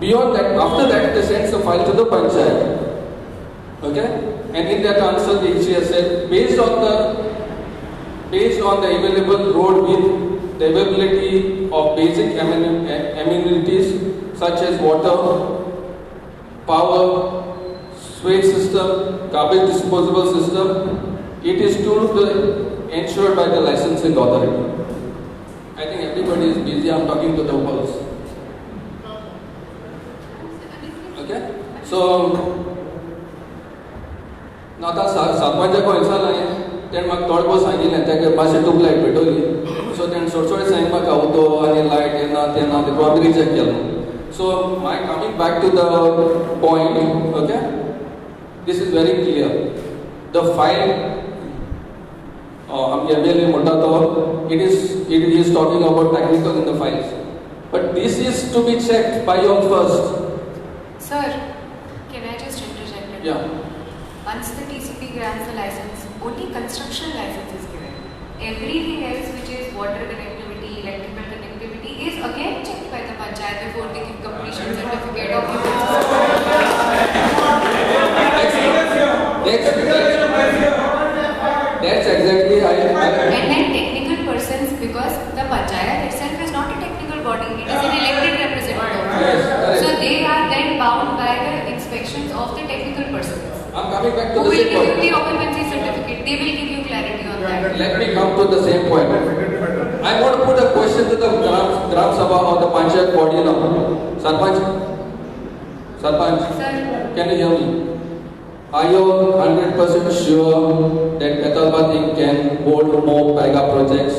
Beyond that, after that, they send the file to the panchayat. Okay, and in that answer, she has said based on the available road width, the availability of basic amenities such as water, power, sewage system, garbage disposal system, it is to be ensured by the licensing authority. I think everybody is busy. I'm talking to the walls. Okay, so now that Sarpanja ko insa laye. Then mag third boss सांगितले त्याके मासे tube light भेटवली so then सोडसोडे सांग म्हाका उदो आनी light येना तेना ते प्रॉब्लेम चेक केलो. So my coming back to the point, okay, this is very clear. The file हम MLA म्हणटा तो it is talking about technical in the files, but this is to be checked by you first. Sir, can I just interject? Yeah. Once the TCP grants the license, only construction license is given. Everything else, which is water connectivity, electrical connectivity, is again checked by the panchayat before they give completion certificate or That's exactly and then technical persons, because the panchayat itself is not a technical body, it is an elected representative. Yes, so they are then bound by the inspections of the technical persons. I'm coming back to Who the will same give point. you the occupancy certificate? They will give you clarity on that. Let me come to the same point. I want to put a question to the Gram Sabha or the Panchayat body now. Sarpanch, Sir. can you hear me? Are you 100% sure that Betalbati can hold more mega projects?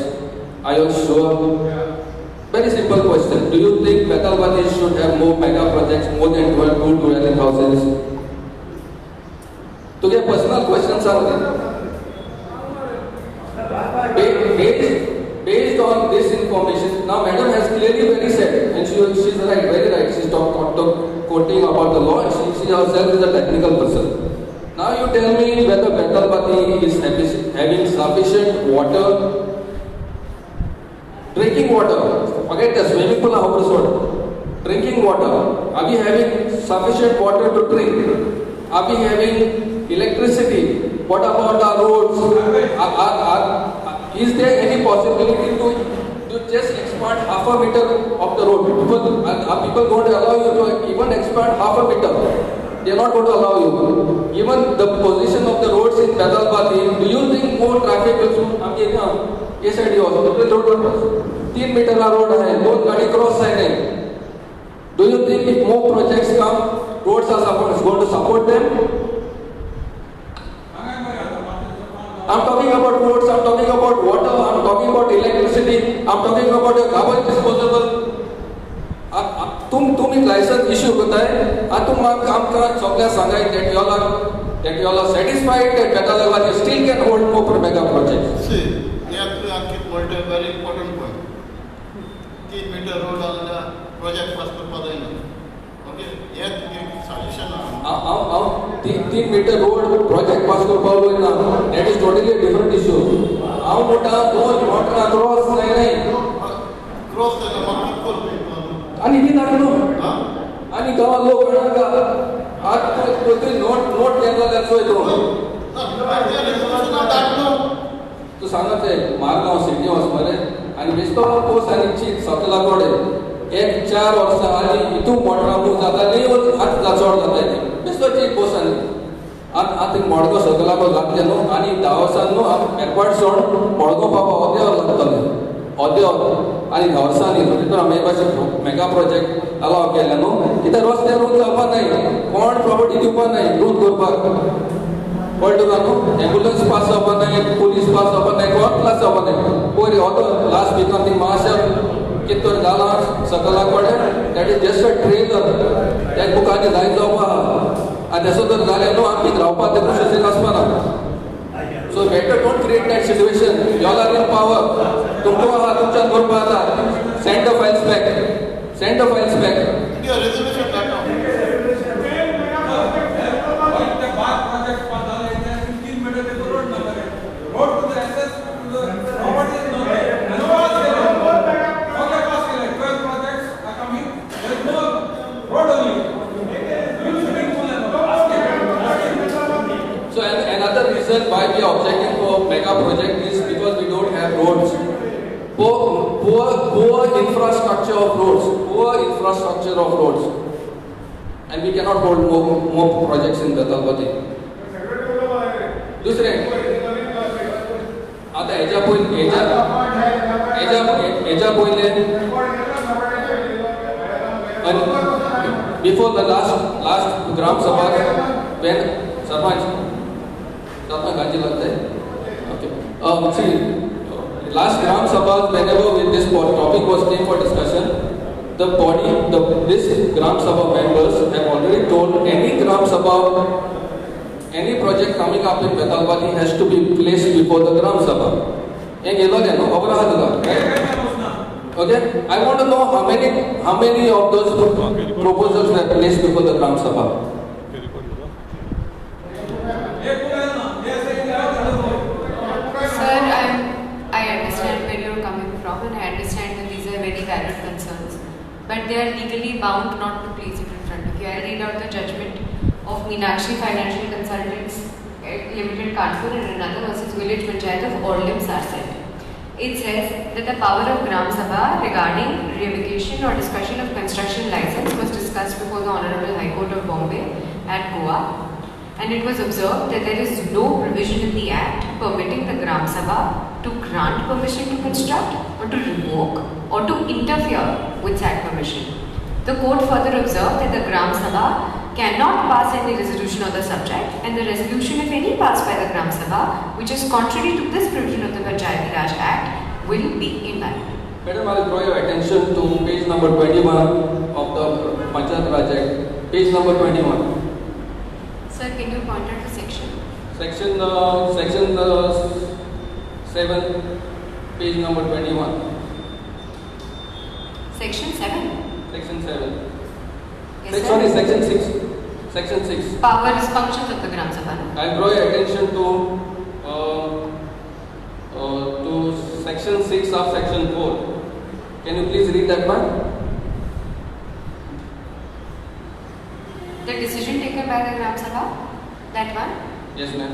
Are you sure? Very simple question. Do you think Betalbati should have more mega projects, more than 12 dwelling houses? To get personal questions are based on this information. Now, Madam has clearly very said, and she's right, very right. She's quoting about the law, and she herself is a technical person. Now, you tell me whether Betalbati is having sufficient water, drinking water. Forget the swimming pool, drinking water. Are we having sufficient water to drink? Are we having electricity? What about our roads? Is there any possibility to just expand half a meter of the road? Are people going to allow you to even expand half a meter? they are not going to allow you. Even the position of the roads in Bedalpati, do you think more traffic will flow? हम ये ना ये side hospital road पर 3 metre का road है, 2 गाड़ी cross side है. Do you think if more projects come, roads are going to support them? I'm talking about roads, I'm talking about water, I'm talking about electricity, I'm talking about your garbage disposal. तुम एक licence issue करता है, तुम आमकां सगळ्यांक सांगाय that you all are satisfied that Bedalpati still can hold more mega projects. See, very important point. 3 meter road alanda project pass करपा जायना. Okay, yet solution. 3 meter road project pass करपा जायना. That is totally a different issue. हांव मोठा 2 motor cross नाही. Cross जाल्यार म्हाका कितको आणि ही दाखलो आणि गावात लोक म्हणा आज तो नोट केला जातोय तो सांगत आहे मारगाव सिटी हॉस्पिटल आणि बेस्तो पोस्ट आणि चीज सकला कोडे 1-4 वर्ष आधी इतू मोटरा मु जाता नाही हात जाचोड जाता बेस्तो चीज पोस्ट आणि आता मोडगो सकला को लागले नो आणि 10 वर्षांनो एअरपोर्ट सोड मोडगो पापा होते लागतले Audio आणि वर्षांनी तिथून आम्ही मेगा प्रोजेक्ट अलाव केले न्हू इथं रस्ते रूल जावपा नाही कोण प्रॉपर्टी दिवपा नाही रूल करपाक कळटा का न्हू एम्बुलन्स पास जावपा नाही पुलीस पास जावपा नाही कोण क्लास जावपा नाही पयलीं हो लास्ट वीकान ती महाशय कितोर जाला सकला कोडे that is just a trailer त्या बुकांनी लायन जावपा आनी तेसो जर जालें न्हू आमी रावपा ते processing आसपाना. So better don't create that situation. You all are in power. तुमको तुमच्या करपा आता. Send the files back. Send the files back. Your resolution back now. Road to the access to the property is not there. No projects are coming. There is no road only. So another reason why we are objecting for mega project is because we don't have roads. Poor infrastructure of roads. Poor infrastructure of roads. And we cannot hold more projects in Bedalpati. दूसरे आता एजा पहिले before the last Gram Sabha when Sarpanch Gandhi लगता है. Okay. See, last Gram Sabha, whenever with this topic was came for discussion, this Gram Sabha members have already told any Gram Sabha, any project coming up in Bedalpati has to be placed before the Gram Sabha. Okay, I want to know how many of those proposals were placed before the Gram Sabha. Sir, I understand where you're coming from and I understand that these are very valid concerns. But they are legally bound not to place it in front of you. I'll read out the judgment of Meenakshi Financial Consultants Limited Kanpur and another versus Village Panchayat of Orlim Sarset. It says that the power of Gram Sabha regarding revocation or discussion of construction license was discussed before the Honorable High Court of Bombay at Goa. And it was observed that there is no provision in the Act permitting the Gram Sabha to grant permission to construct or to revoke or to interfere with that permission. The court further observed that the Gram Sabha cannot pass any resolution on the subject and the resolution, if any, passed by the Gram Sabha, which is contrary to this provision of the Panchayati Raj Act, will be invalid. Madam, I will draw your attention to page number 21 of the Panchayati Raj Act. Page number 21. Sir, can you point out the section? Section 7, page number 21. Section 7? Section 7. Yes, Sorry, sir. section 6. Section 6. Powers, functions of the Gram Sabha. I draw your attention to section 6 of section 4. Can you please read that one? The decision taken by the Gram Sabha, that one? Yes, ma'am.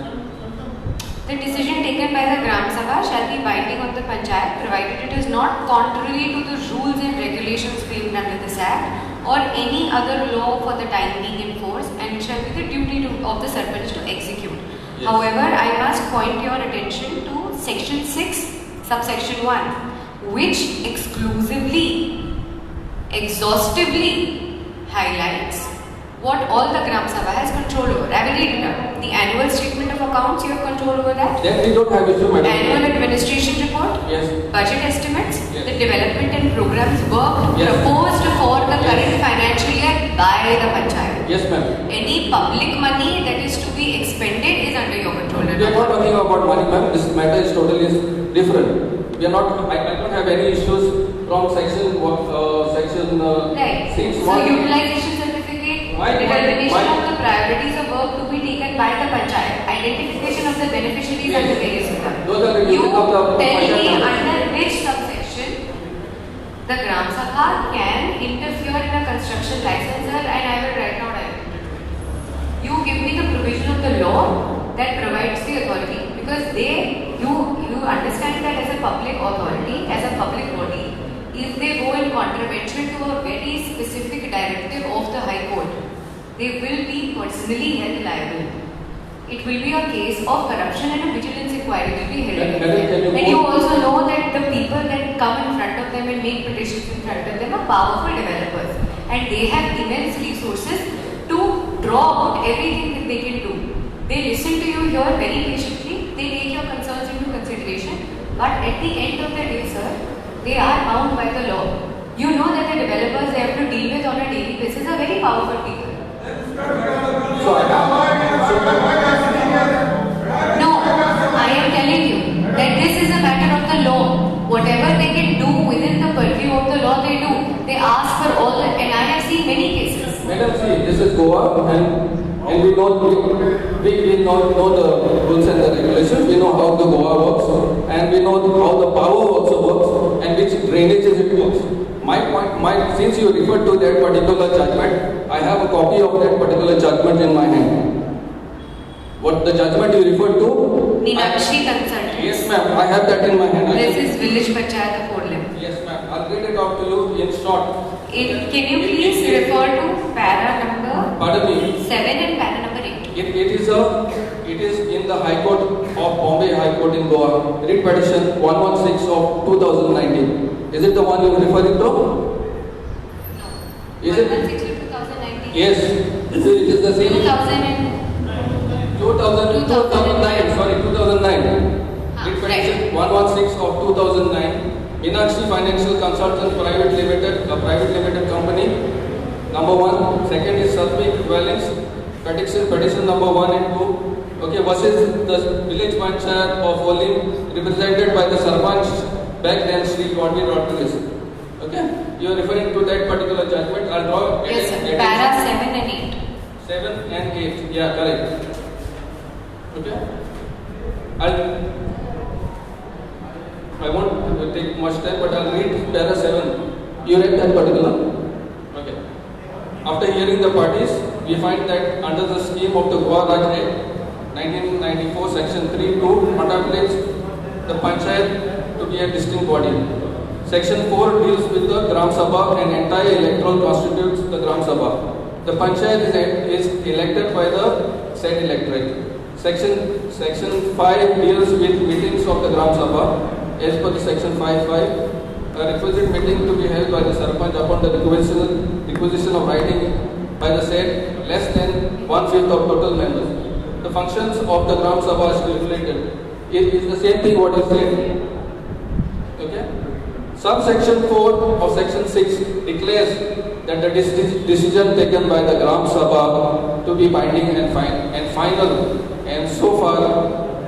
The decision taken by the Gram Sabha shall be binding on the Panchayat provided it is not contrary to the rules and regulations framed under this Act or any other law for the time being in force and it shall be of the Sarpanch to execute. Yes. However, I must point your attention to section 6, subsection 1, which exclusively, exhaustively highlights what all the Gram Sabha has control over. I will read it out. The annual statement of accounts, you have control over that. Then we don't have issue, madam. Annual administration report. Yes. Budget estimates. Yes. The development and programs work Yes. proposed for the current financial year by the Panchayat. Yes, ma'am. Any public money that is to be expended is under your control. We are not talking about money, ma'am. This matter is totally different. We are not. I don't have any issues from section Right. 6. So utilization certificate, determination of the priorities of work to be taken by the Panchayat, identification of the beneficiaries and the various income. Those are the You unit of the tell me Panchayat. under which subsection the Gram Sabha can interfere in a construction license, and I will right now write it. You give me the provision of the law that provides the authority, because you understand that as a public authority, as a public body, if they go in contravention to a very specific directive of the High Court, they will be personally held liable. It will be a case of corruption and a vigilance inquiry will be held against them. And you also know that the people that come in front of them and make petitions in front of them are powerful developers, and they have immense resources to draw out everything that they can do. They listen to you here very patiently, they take your concerns into consideration, but at the end of the day, sir, they are bound by the law. You know that the developers they have to deal with on a daily basis are very powerful people. So No, I am telling you that this is a matter of the law. Whatever they can do within the purview of the law, they do. They ask for all that, and I have seen many cases. Madam, see, this is Goa, and we know the rules and the regulations. We know how the Goa works, and we know how the power also works, and which drainages it works. Since you referred to that particular judgment, I have a copy of that particular judgment in my hand. What the judgment you referred to? Meenakshi Consultants. Yes, ma'am. I have that in my hand. This is Village Panchayat of Orlim. Yes, ma'am. I'll read it out to you in short. Can you please refer to para number Pardon me. 7 and para number 8? It is in the High Court of Bombay High Court in Goa. Writ petition 116 of 2019. Is it the one you are referring to? No. Is it? 116 of 2019. Yes. It is the same. 2009. Sorry, 2009. Writ petition 116 of 2009. Meenakshi Financial Consultants Private Limited, a private limited company. Number 1. Second is Sarvik Dwellings. Petition number 1 and 2. Okay, versus the village panchayat of Orlim, represented by the Sarpanch back then, Sri Godwin Rodriguez. Okay, you are referring to that particular judgment. I'll draw. Yes, sir. Para 7 and 8. 7 and 8. Yeah, correct. Okay. I won't take much time, but I'll read para 7. You read that particular? Okay. After hearing the parties, we find that under the scheme of the Goa Raj Act 1994, Section 3(2) contemplates the Panchayat to be a distinct body. Section 4 deals with the Gram Sabha, and entire electoral constitutes the Gram Sabha. The Panchayat is elected by the said electorate. Section 5 deals with meetings of the Gram Sabha. As per the Section 5(5), a requisite meeting to be held by the Sarpanch upon the requisition of writing by the said less than 1/5 of total members. The functions of the Gram Sabha is stipulated. It is the same thing what is said. Okay. Subsection 4 of Section 6 declares that the decision taken by the Gram Sabha to be binding and final, and so far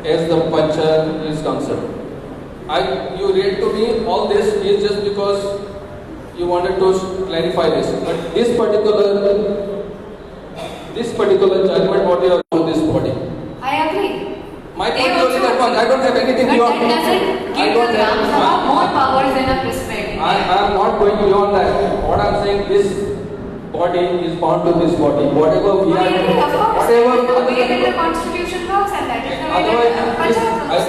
as the Panchayat is concerned. You read to me all this is just because you wanted to clarify this. But this particular judgment, what you have on this body. I agree. My point is only that one. I don't have anything But beyond. that doesn't give the Gram Sabha more powers than a president. I am not going beyond that. What I am saying, this body is bound to this body. Whatever we are, Of course, whatever. the way that the constitution works, and that is the way that the Panchayat works.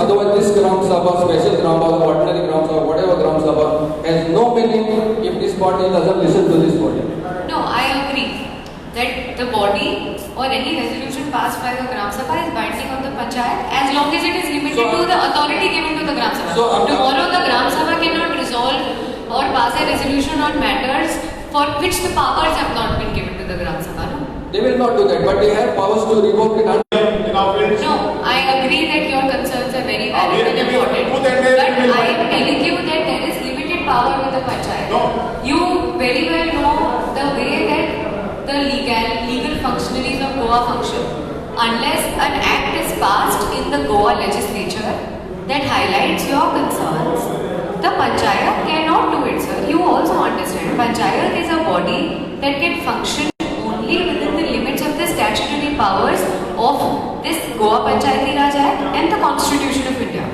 Otherwise this Gram Sabha, special Gram Sabha, ordinary Gram Sabha, whatever Gram Sabha has no meaning if this body doesn't listen to this body. No, I agree that the body or any resolution passed by the Gram Sabha is binding on the Panchayat as long as it is limited to the authority given to the Gram Sabha. Tomorrow the Gram Sabha cannot resolve or pass a resolution on matters for which the powers have not been given to the Gram Sabha. No? They will not do that, but they have powers to revoke it. No, I agree that your concerns are very valid and important, but I am telling you that there is limited power with the Panchayat. You very well know the way that the legal functionaries of Goa function. Unless an act is passed in the Goa legislature that highlights your concerns, the Panchayat cannot do it, sir. You also understand, Panchayat is a body that can function only within the limits of the statutory powers of this Goa Panchayati Raj Act and the Constitution of India.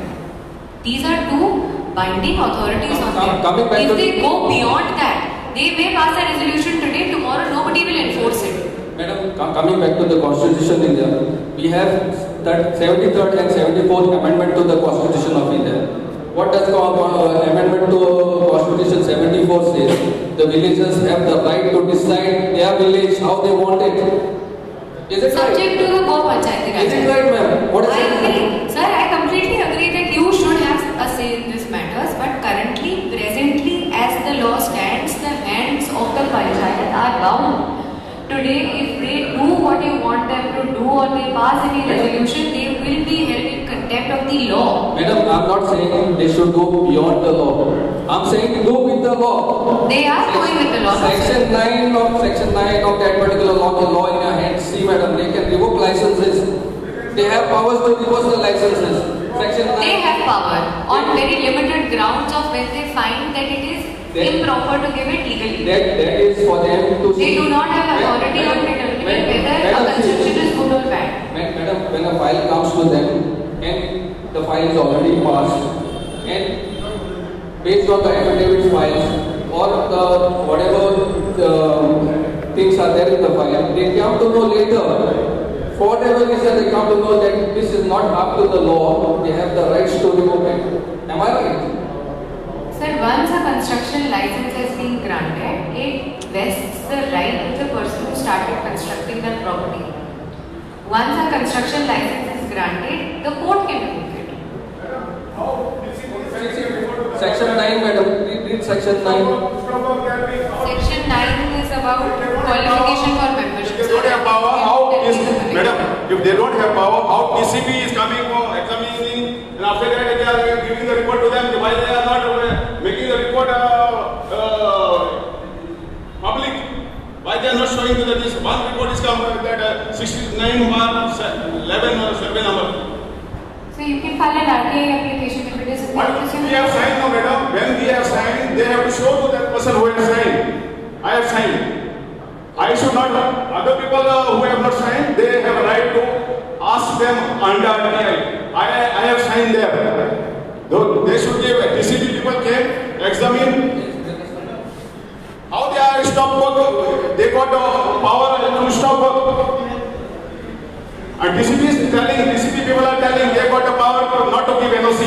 These are two binding authorities on them. If they go beyond that, they may pass a resolution today, tomorrow nobody will enforce it. Madam, coming back to the Constitution of India, we have that 73rd and 74th Amendment to the Constitution of India. What does Amendment to Constitution 74 says? The villagers have the right to decide their village how they want it. Is it subject right? to the Goa Panchayati Raj? Is it right, ma'am? What is I it? agree. Sir, I completely agree that you should have a say in these matters, but currently, presently, as the law stands, the hands of the Panchayat are bound. Today, if they do what you want them to do or they pass any resolution, they will be held in contempt of the law. Madam, I'm not saying they should go beyond the law. I'm saying do with the law. They are going with the law. Section 9 of that particular law, the law in your hands. See, madam, they can revoke licenses. They have powers to revoke the licenses. Section 9. They have power on very limited grounds of when they find that it is improper to give it legally. That is for them to They do not have authority on determining whether a construction is good or bad. Madam, when a file comes to them and the file is already passed and based on the affidavit files or the whatever things are there in the file, they come to know later. For whatever reason, they come to know that this is not up to the law. They have the rights to revoke it. Am I right? Sir, once a construction license has been granted, it vests the right of the person who started constructing that property. Once a construction license is granted, the court can revoke it. Section 9, madam. Read Section 9. Section 9 is about qualification for membership. If they don't have power, madam, if they don't have power, how TCP is coming for examining and after that they are giving the report to them, why they are not making the report public? Why they are not showing to that this one report is come that 69/11 survey number. So you can file an RTI application if it is. What we have signed now, madam, when we have signed, they have to show to that person who has signed. I have signed. I should not, other people who have not signed, they have a right to ask them under RTI. I have signed there. Though they should give, TCP people came, examine. How they are stop work, they got power to stop work. And TCP is telling, TCP people are telling they got the power to not to give NOC.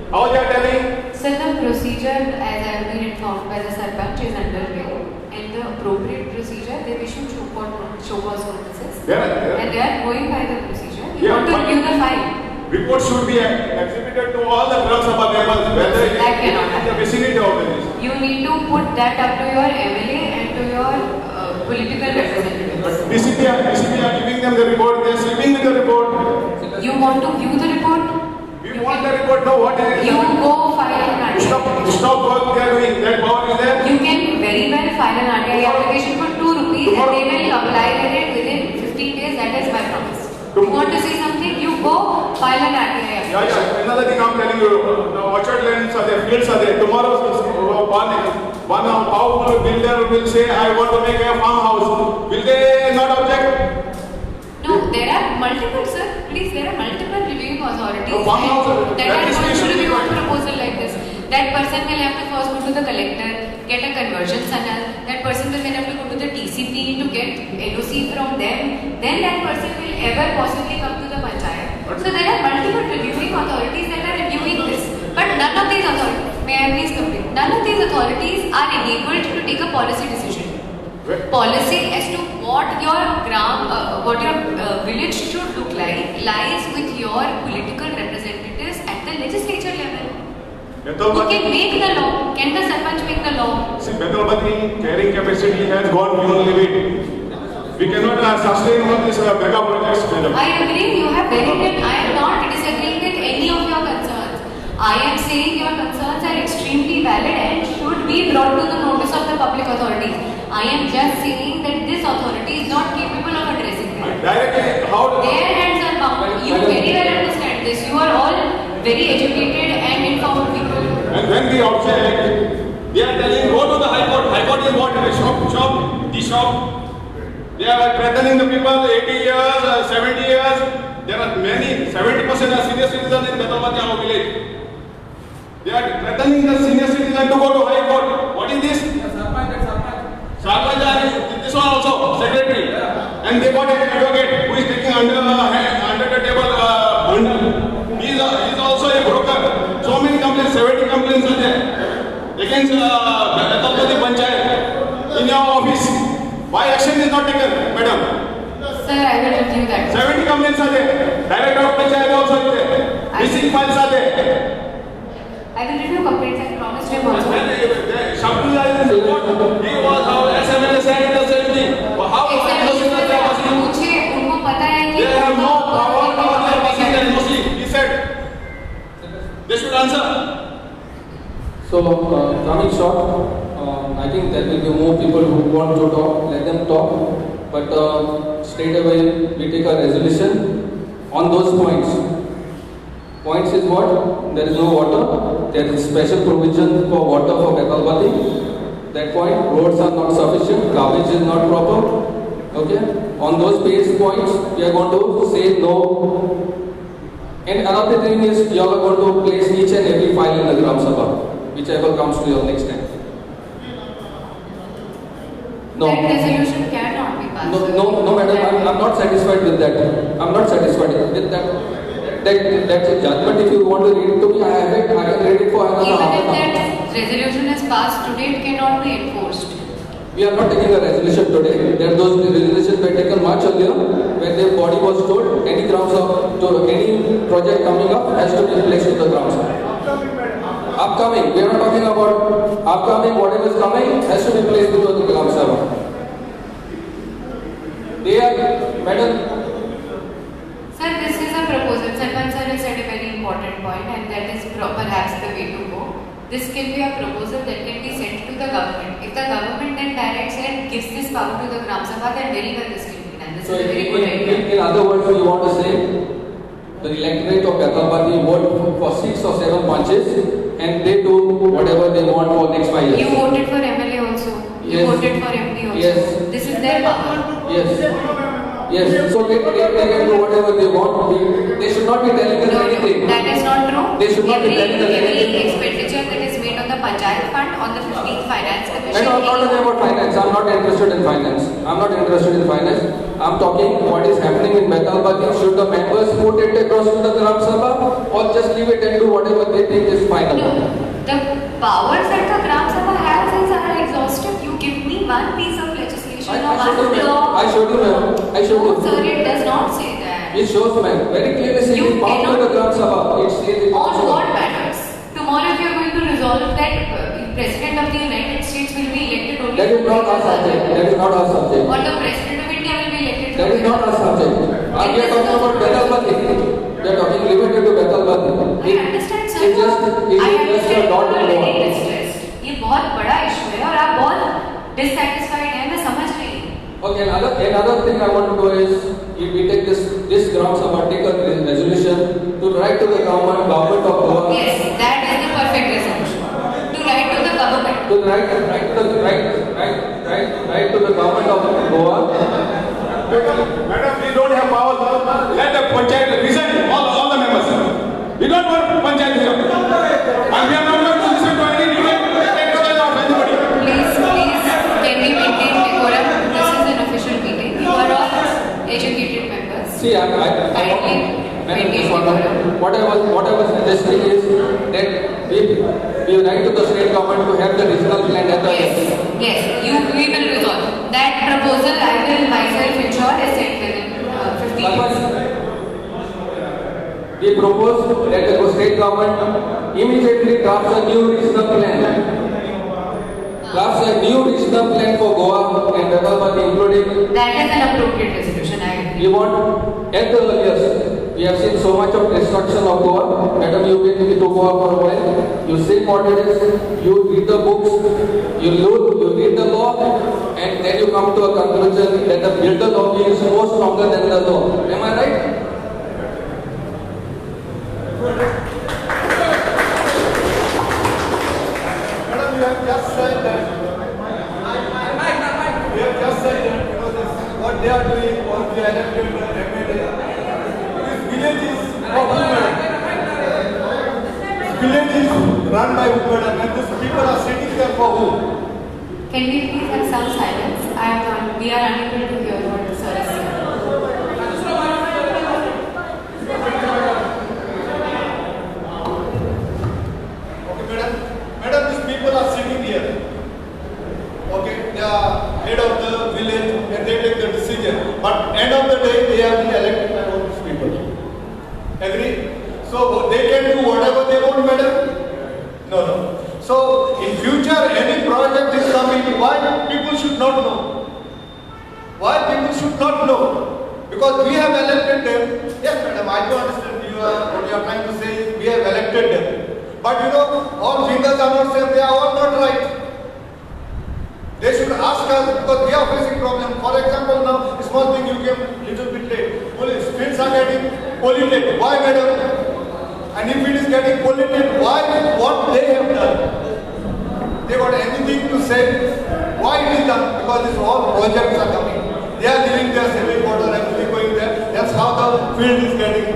How they are telling? So the procedure, as I have been informed by the Sarpanch, is underway. And the appropriate procedure, they issued show cause notices. And they are going by the procedure. You want to view the file. Report should be exhibited to all the Gram Sabha members, whether it is in the vicinity of this. You need to put that up to your MLA and to your political representatives. But DCP are giving them the report, they are sleeping with the report. You want to view the report? We want the report, no, what is it? You go file an RTI. Stop work they are doing, that power is there. You can very well file an RTI application for 2 rupees and they will apply with it within 15 days, that is my promise. You want to see something, you go file an RTI application. Yeah, another thing I'm telling you, the orchard lands are there, fields are there. Tomorrow, one powerful builder will say, I want to make a farmhouse. Will they not object? No, there are multiple, sir. Please, there are multiple reviewing authorities No, that are going to review a proposal like this. That person will have to first go to the collector, get a conversion annal. That person will then have to go to the TCP to get NOC from them. Then that person will ever possibly come to the Panchayat. So there are multiple reviewing authorities that are reviewing this. But none of these authorities, may I please complete, none of these authorities are enabled to take a policy decision. Policy as to what your village should look like lies with your political representatives at the legislature level. Who can make the law? Can the Sarpanch make the law? See, Betalpati carrying capacity has gone beyond limit. We cannot sustain all these mega projects, madam. I agree, you have very I am not disagreeing with any of your concerns. I am saying your concerns are extremely valid and should be brought to the notice of the public authorities. I am just saying that this authority is not capable of addressing them. Directly, how? Their hands are bound. You very well understand this. You are all very educated and informed people. And when we object, they are telling go to the High Court. High Court is what? The shop. They are threatening the people 80 years, 70 years. There are many, 70% are senior citizens in Betalpati, our village. They are threatening the senior citizen to go to High Court. What is this? Sarpanch, this one also, secretary. And they got an advocate who is taking under the table bundle. He is also a broker. So many complaints, 70 complaints are there against Betalpati Panchayat in your office. Why action is not taken, madam? Sir, I will review that. 70 complaints are there. Director of Panchayat also is there. Missing files are there. I will review complaints. I promised him also. Shabdu is in court. He was how SMLA said the same thing. How पूछे उनको पता है कि they have no power over their passing and mostly. He said they should answer. So, coming short, I think there will be more people who want to talk, let them talk. But straight away we take a resolution on those points. Points is what? There is no water. There is special provision for water for Betalpati. That point, roads are not sufficient, garbage is not proper. Okay? On those base points, we are going to say no. And another thing is, you are going to place each and every file in the Gram Sabha, whichever comes to your next time. No. That resolution cannot be passed. No, madam, I'm not satisfied with that. I'm not satisfied with that. That's a judgment. If you want to read it to me, I have it. I can read it for another half an hour. Even if that resolution is passed today, it cannot be enforced. We are not taking a resolution today. Those resolutions were taken much earlier, when the body was told any any project coming up has to be placed in the grounds. Upcoming, we are not talking about upcoming. Whatever is coming has to be placed into the grounds. They are, madam. Sir, this is a proposal. Sarpanch sir has said a very important point, and that is perhaps the way to go. This can be a proposal that can be sent to the government. If the government then directs and gives this power to the Gram Sabha, then very well this can be done. This is a very good idea. In other words, you want to say the electorate of Betalpati vote for 6 or 7 punches, and they do whatever they want for next 5 years. You voted for MLA also. You voted for MP also. Yes. This is their power. Yes. So they can do whatever they want. They should not be telling us anything. That is not true. They should not be telling us Every anything. expenditure that is made on the Panchayat Fund, on the 15th Finance Commission. I'm not talking about finance. I'm not interested in finance. I'm talking what is happening in Betalpati. Should the members put it across to the Gram Sabha or just leave it and do whatever they think is final? No. The powers that the Gram Sabha has are exhaustive. You give me one piece of legislation or one law. I showed you, ma'am. No, sir, it does not say that. It shows, ma'am. Very clearly says it's part of the Gram Sabha. It says it on what matters? Tomorrow, if you are going to resolve that President of the United States will be elected only. That is not our subject. That is not our subject. Or the President of India will be elected. That is not our subject. We are talking about Betalpati. We are talking limited to Betalpati. I understand, sir. It just a dot in the wall. ये बहुत बड़ा issue है और आप बहुत dissatisfied हैं, मैं समझ रही हूँ. Okay, another thing I want to do is we take this Gram Sabha, take a resolution to write to the government of Goa. Yes, that is the perfect resolution. To write to the government. To write to the government of Goa. Madam, we don't have power. Let the Panchayat resign, all the members. We don't want Panchayat here. And we are not going to listen to any debate of anybody. Please, can we maintain decorum? This is an official meeting. You are all educated members. See, Madam, just one minute. What I was suggesting is that we write to the state government to have the regional plan at the Yes, we will resolve. That proposal I will myself ensure is sent within 15 minutes. We propose that the state government immediately drafts a new regional plan. Drafts a new regional plan for Goa and Vedalpati, including. That is an appropriate resolution. I agree. We want at the earliest. We have seen so much of destruction of Goa. Madam, you've been to Goa for a while. You see what it is. You read the books. You look. You read the law, and then you come to a conclusion that the builder lobby is more stronger than the law. Am I right? Madam, you have just said that. You have just said that what they are doing, what they are elected this village is of women. This village is run by women, and these people are sitting there for who? Can we please have some silence? We are unable to hear what sir is saying. Madam, these people are sitting here. Okay, they are head of the village and they take the decision. But end of the day, they have been elected by all these people. Agree? So they can do whatever they want, madam? No. So in future, any project is coming, why people should not know? Why people should not know? Because we have elected them. Yes, madam, I do understand what you are trying to say is we have elected them. But you know, all fingers are not same, they are all not right. They should ask us because we are facing problem. For example, now, small thing you came little bit late. Police, fields are getting polluted. Why, madam? And if it is getting polluted, why? What they have done? They got anything to say? Why it is done? Because these all projects are coming. They are living there, saving water, everything going there. That's how the field is getting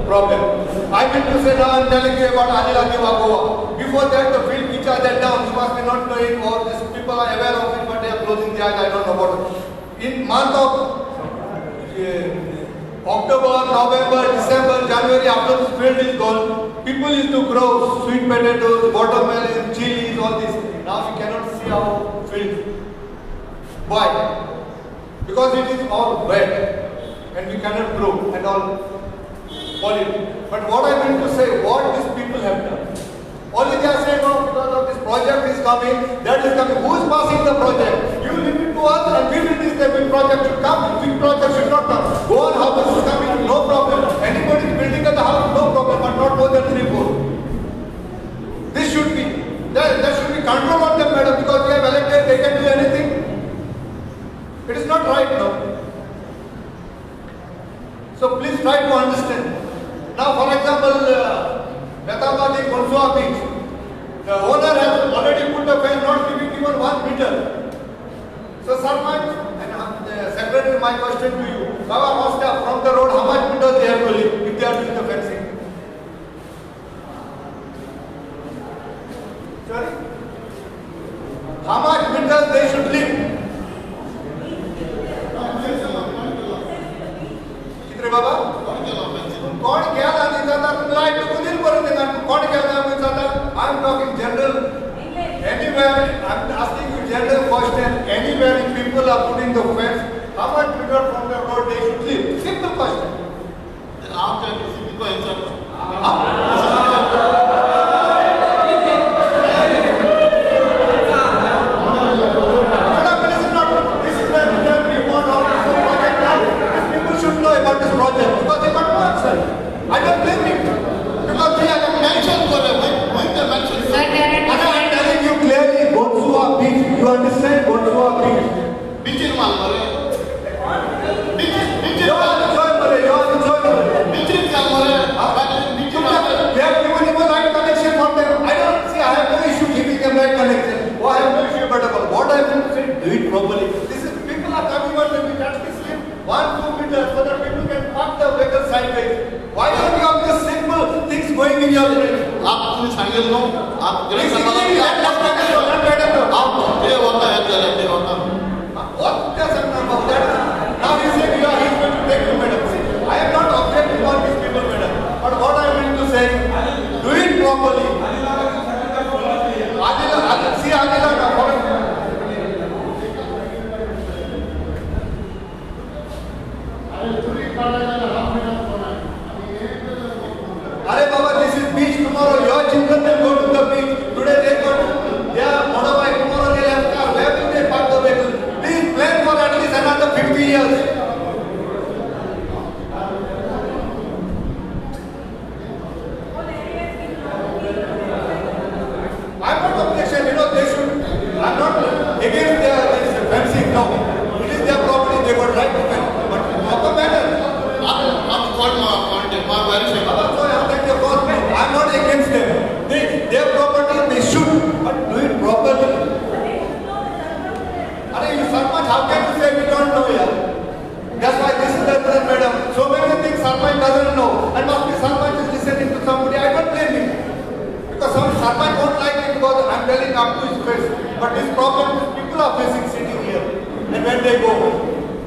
problem. I mean to say now I am telling you about Adiladi Goa. Before that the field which are there down, you must be not knowing or these people are aware of it but they are closing their eyes, I don't know what. In month of October, November, December, January after this field is gone, people used to grow sweet potatoes, watermelon, chilies, all this. Now we cannot see our field. Why? Because it is all wet and we cannot grow and all. But what I mean to say, what these people have done. Only they are saying, oh, because of this project is coming, that is coming. Who is passing the project? You leave it to us and we will decide which project should come, which project should not come. Go on, house is coming, no problem. Anybody is building at the house, no problem, but not more than 3-4. This should be, there should be control on them, madam, because they have elected, they can do anything. It is not right now. So please try to understand. Now, for example, Vedalpati Konsua Beach, the owner has already put a fence not giving even 1 meter. So, Sarpanch and the secretary, my question to you, Baba Masta, from the road, how much meters they have to leave if they are doing the fencing? Sorry? How much meters they should leave? Kitre Baba? कौन क्या लाने जाता है light को दिन पर देना कौन क्या लाने जाता है I am talking general anywhere I am asking you general question anywhere if people are putting the fence how much meter from the road they should leave simple question आप क्या किसी को answer about this project because they got no answer. I don't blame you because they have mentioned when they mentioned. Sir, and I am telling you clearly, Bonsua Beach. You understand Bonsua Beach? Beach in Malmare. Beach in Malmare. Beach in Malmare. We have given him a right connection from them. I don't see. I have no issue giving them right connection. Oh, I have no issue about what I will say. Do it properly. This is people are coming on and we can't be slim. 1-2 meters so that people can park the vehicle sideways. Why don't you have just simple things going in your brain? आप मुझे सांगेल no आप जरा समाधान आप ये होता है जरा ये होता what does that mean? Now you say you are going to take the medicine. I am not objecting Arey Baba, this is beach tomorrow. Your children will go to the beach. Today they are motorbike. Tomorrow they have car. Where will they park the vehicle? Please plan for at least another 50 years. I'm not objection. They should. I'm not against their fencing. No, it is their property. They got right to fence. But proper manner. I'm called my very I'm not against them. Their property, they should, but do it properly. Are you Sarpanch? How can you say we don't know here? That's why this is the reason, madam. So many things Sarpanch doesn't know. And must be Sarpanch is listening to somebody. I don't blame him. Because some Sarpanch won't like it because I'm telling up to his face. But this problem is people are facing sitting here. And when they go,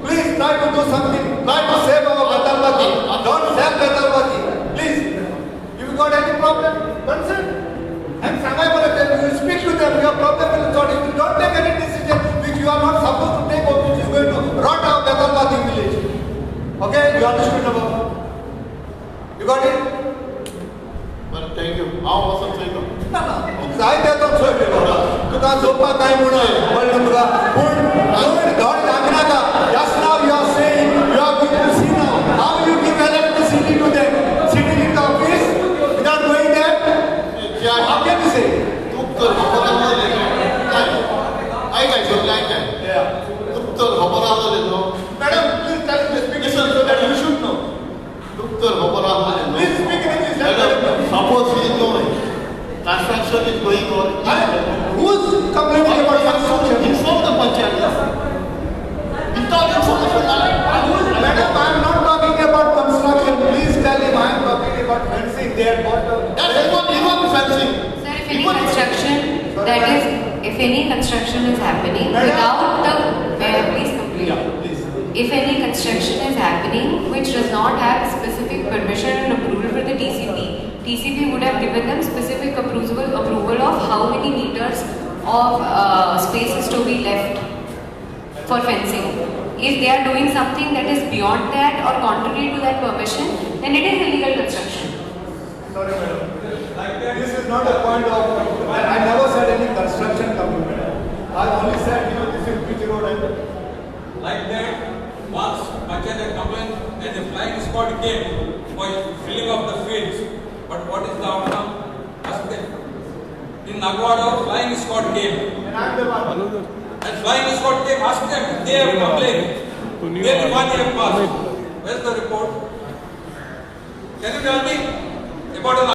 please try to do something. Try to save our Batalpati. Don't save Batalpati. Please. If you got any problem, consult. And Sangai Balatel, you speak to them. Your problem will solve. If you don't take any decision which you are not supposed to take or which is going to rot our Batalpati village. Okay? You understood about it? You got it? Well, thank you. How was it? No. I tell them so. Tuka sopa kai muna. But tuka food. God Naminaka. Just now you are saying you are going to see now. How you give electricity to them? Sitting in the office without going there? How can you say? Madam, please tell me speak so that you should know. Please speak in English. Suppose he is knowing. Construction is going on. Who is complaining about construction? Inform the Panchayat. Without information, Madam, I am not talking about construction. Please tell him I am talking about fencing. They are got that is not even fencing. Sir, if any construction is happening without the, please complete. If any construction is happening which does not have specific permission and approval for the TCP would have given them specific approval of how many meters of space is to be left for fencing. If they are doing something that is beyond that or contrary to that permission, then it is illegal construction. Sorry, madam. This is not a point of. I never said any construction company. I only said, this is which road and. Like that, once Panchayat complained that the flying squad came for filling of the fields. But what is the outcome? Ask them. In Nagwada, flying squad came. And flying squad came, ask them, they have complained. Their money have passed. Where's the report? Can you tell me about an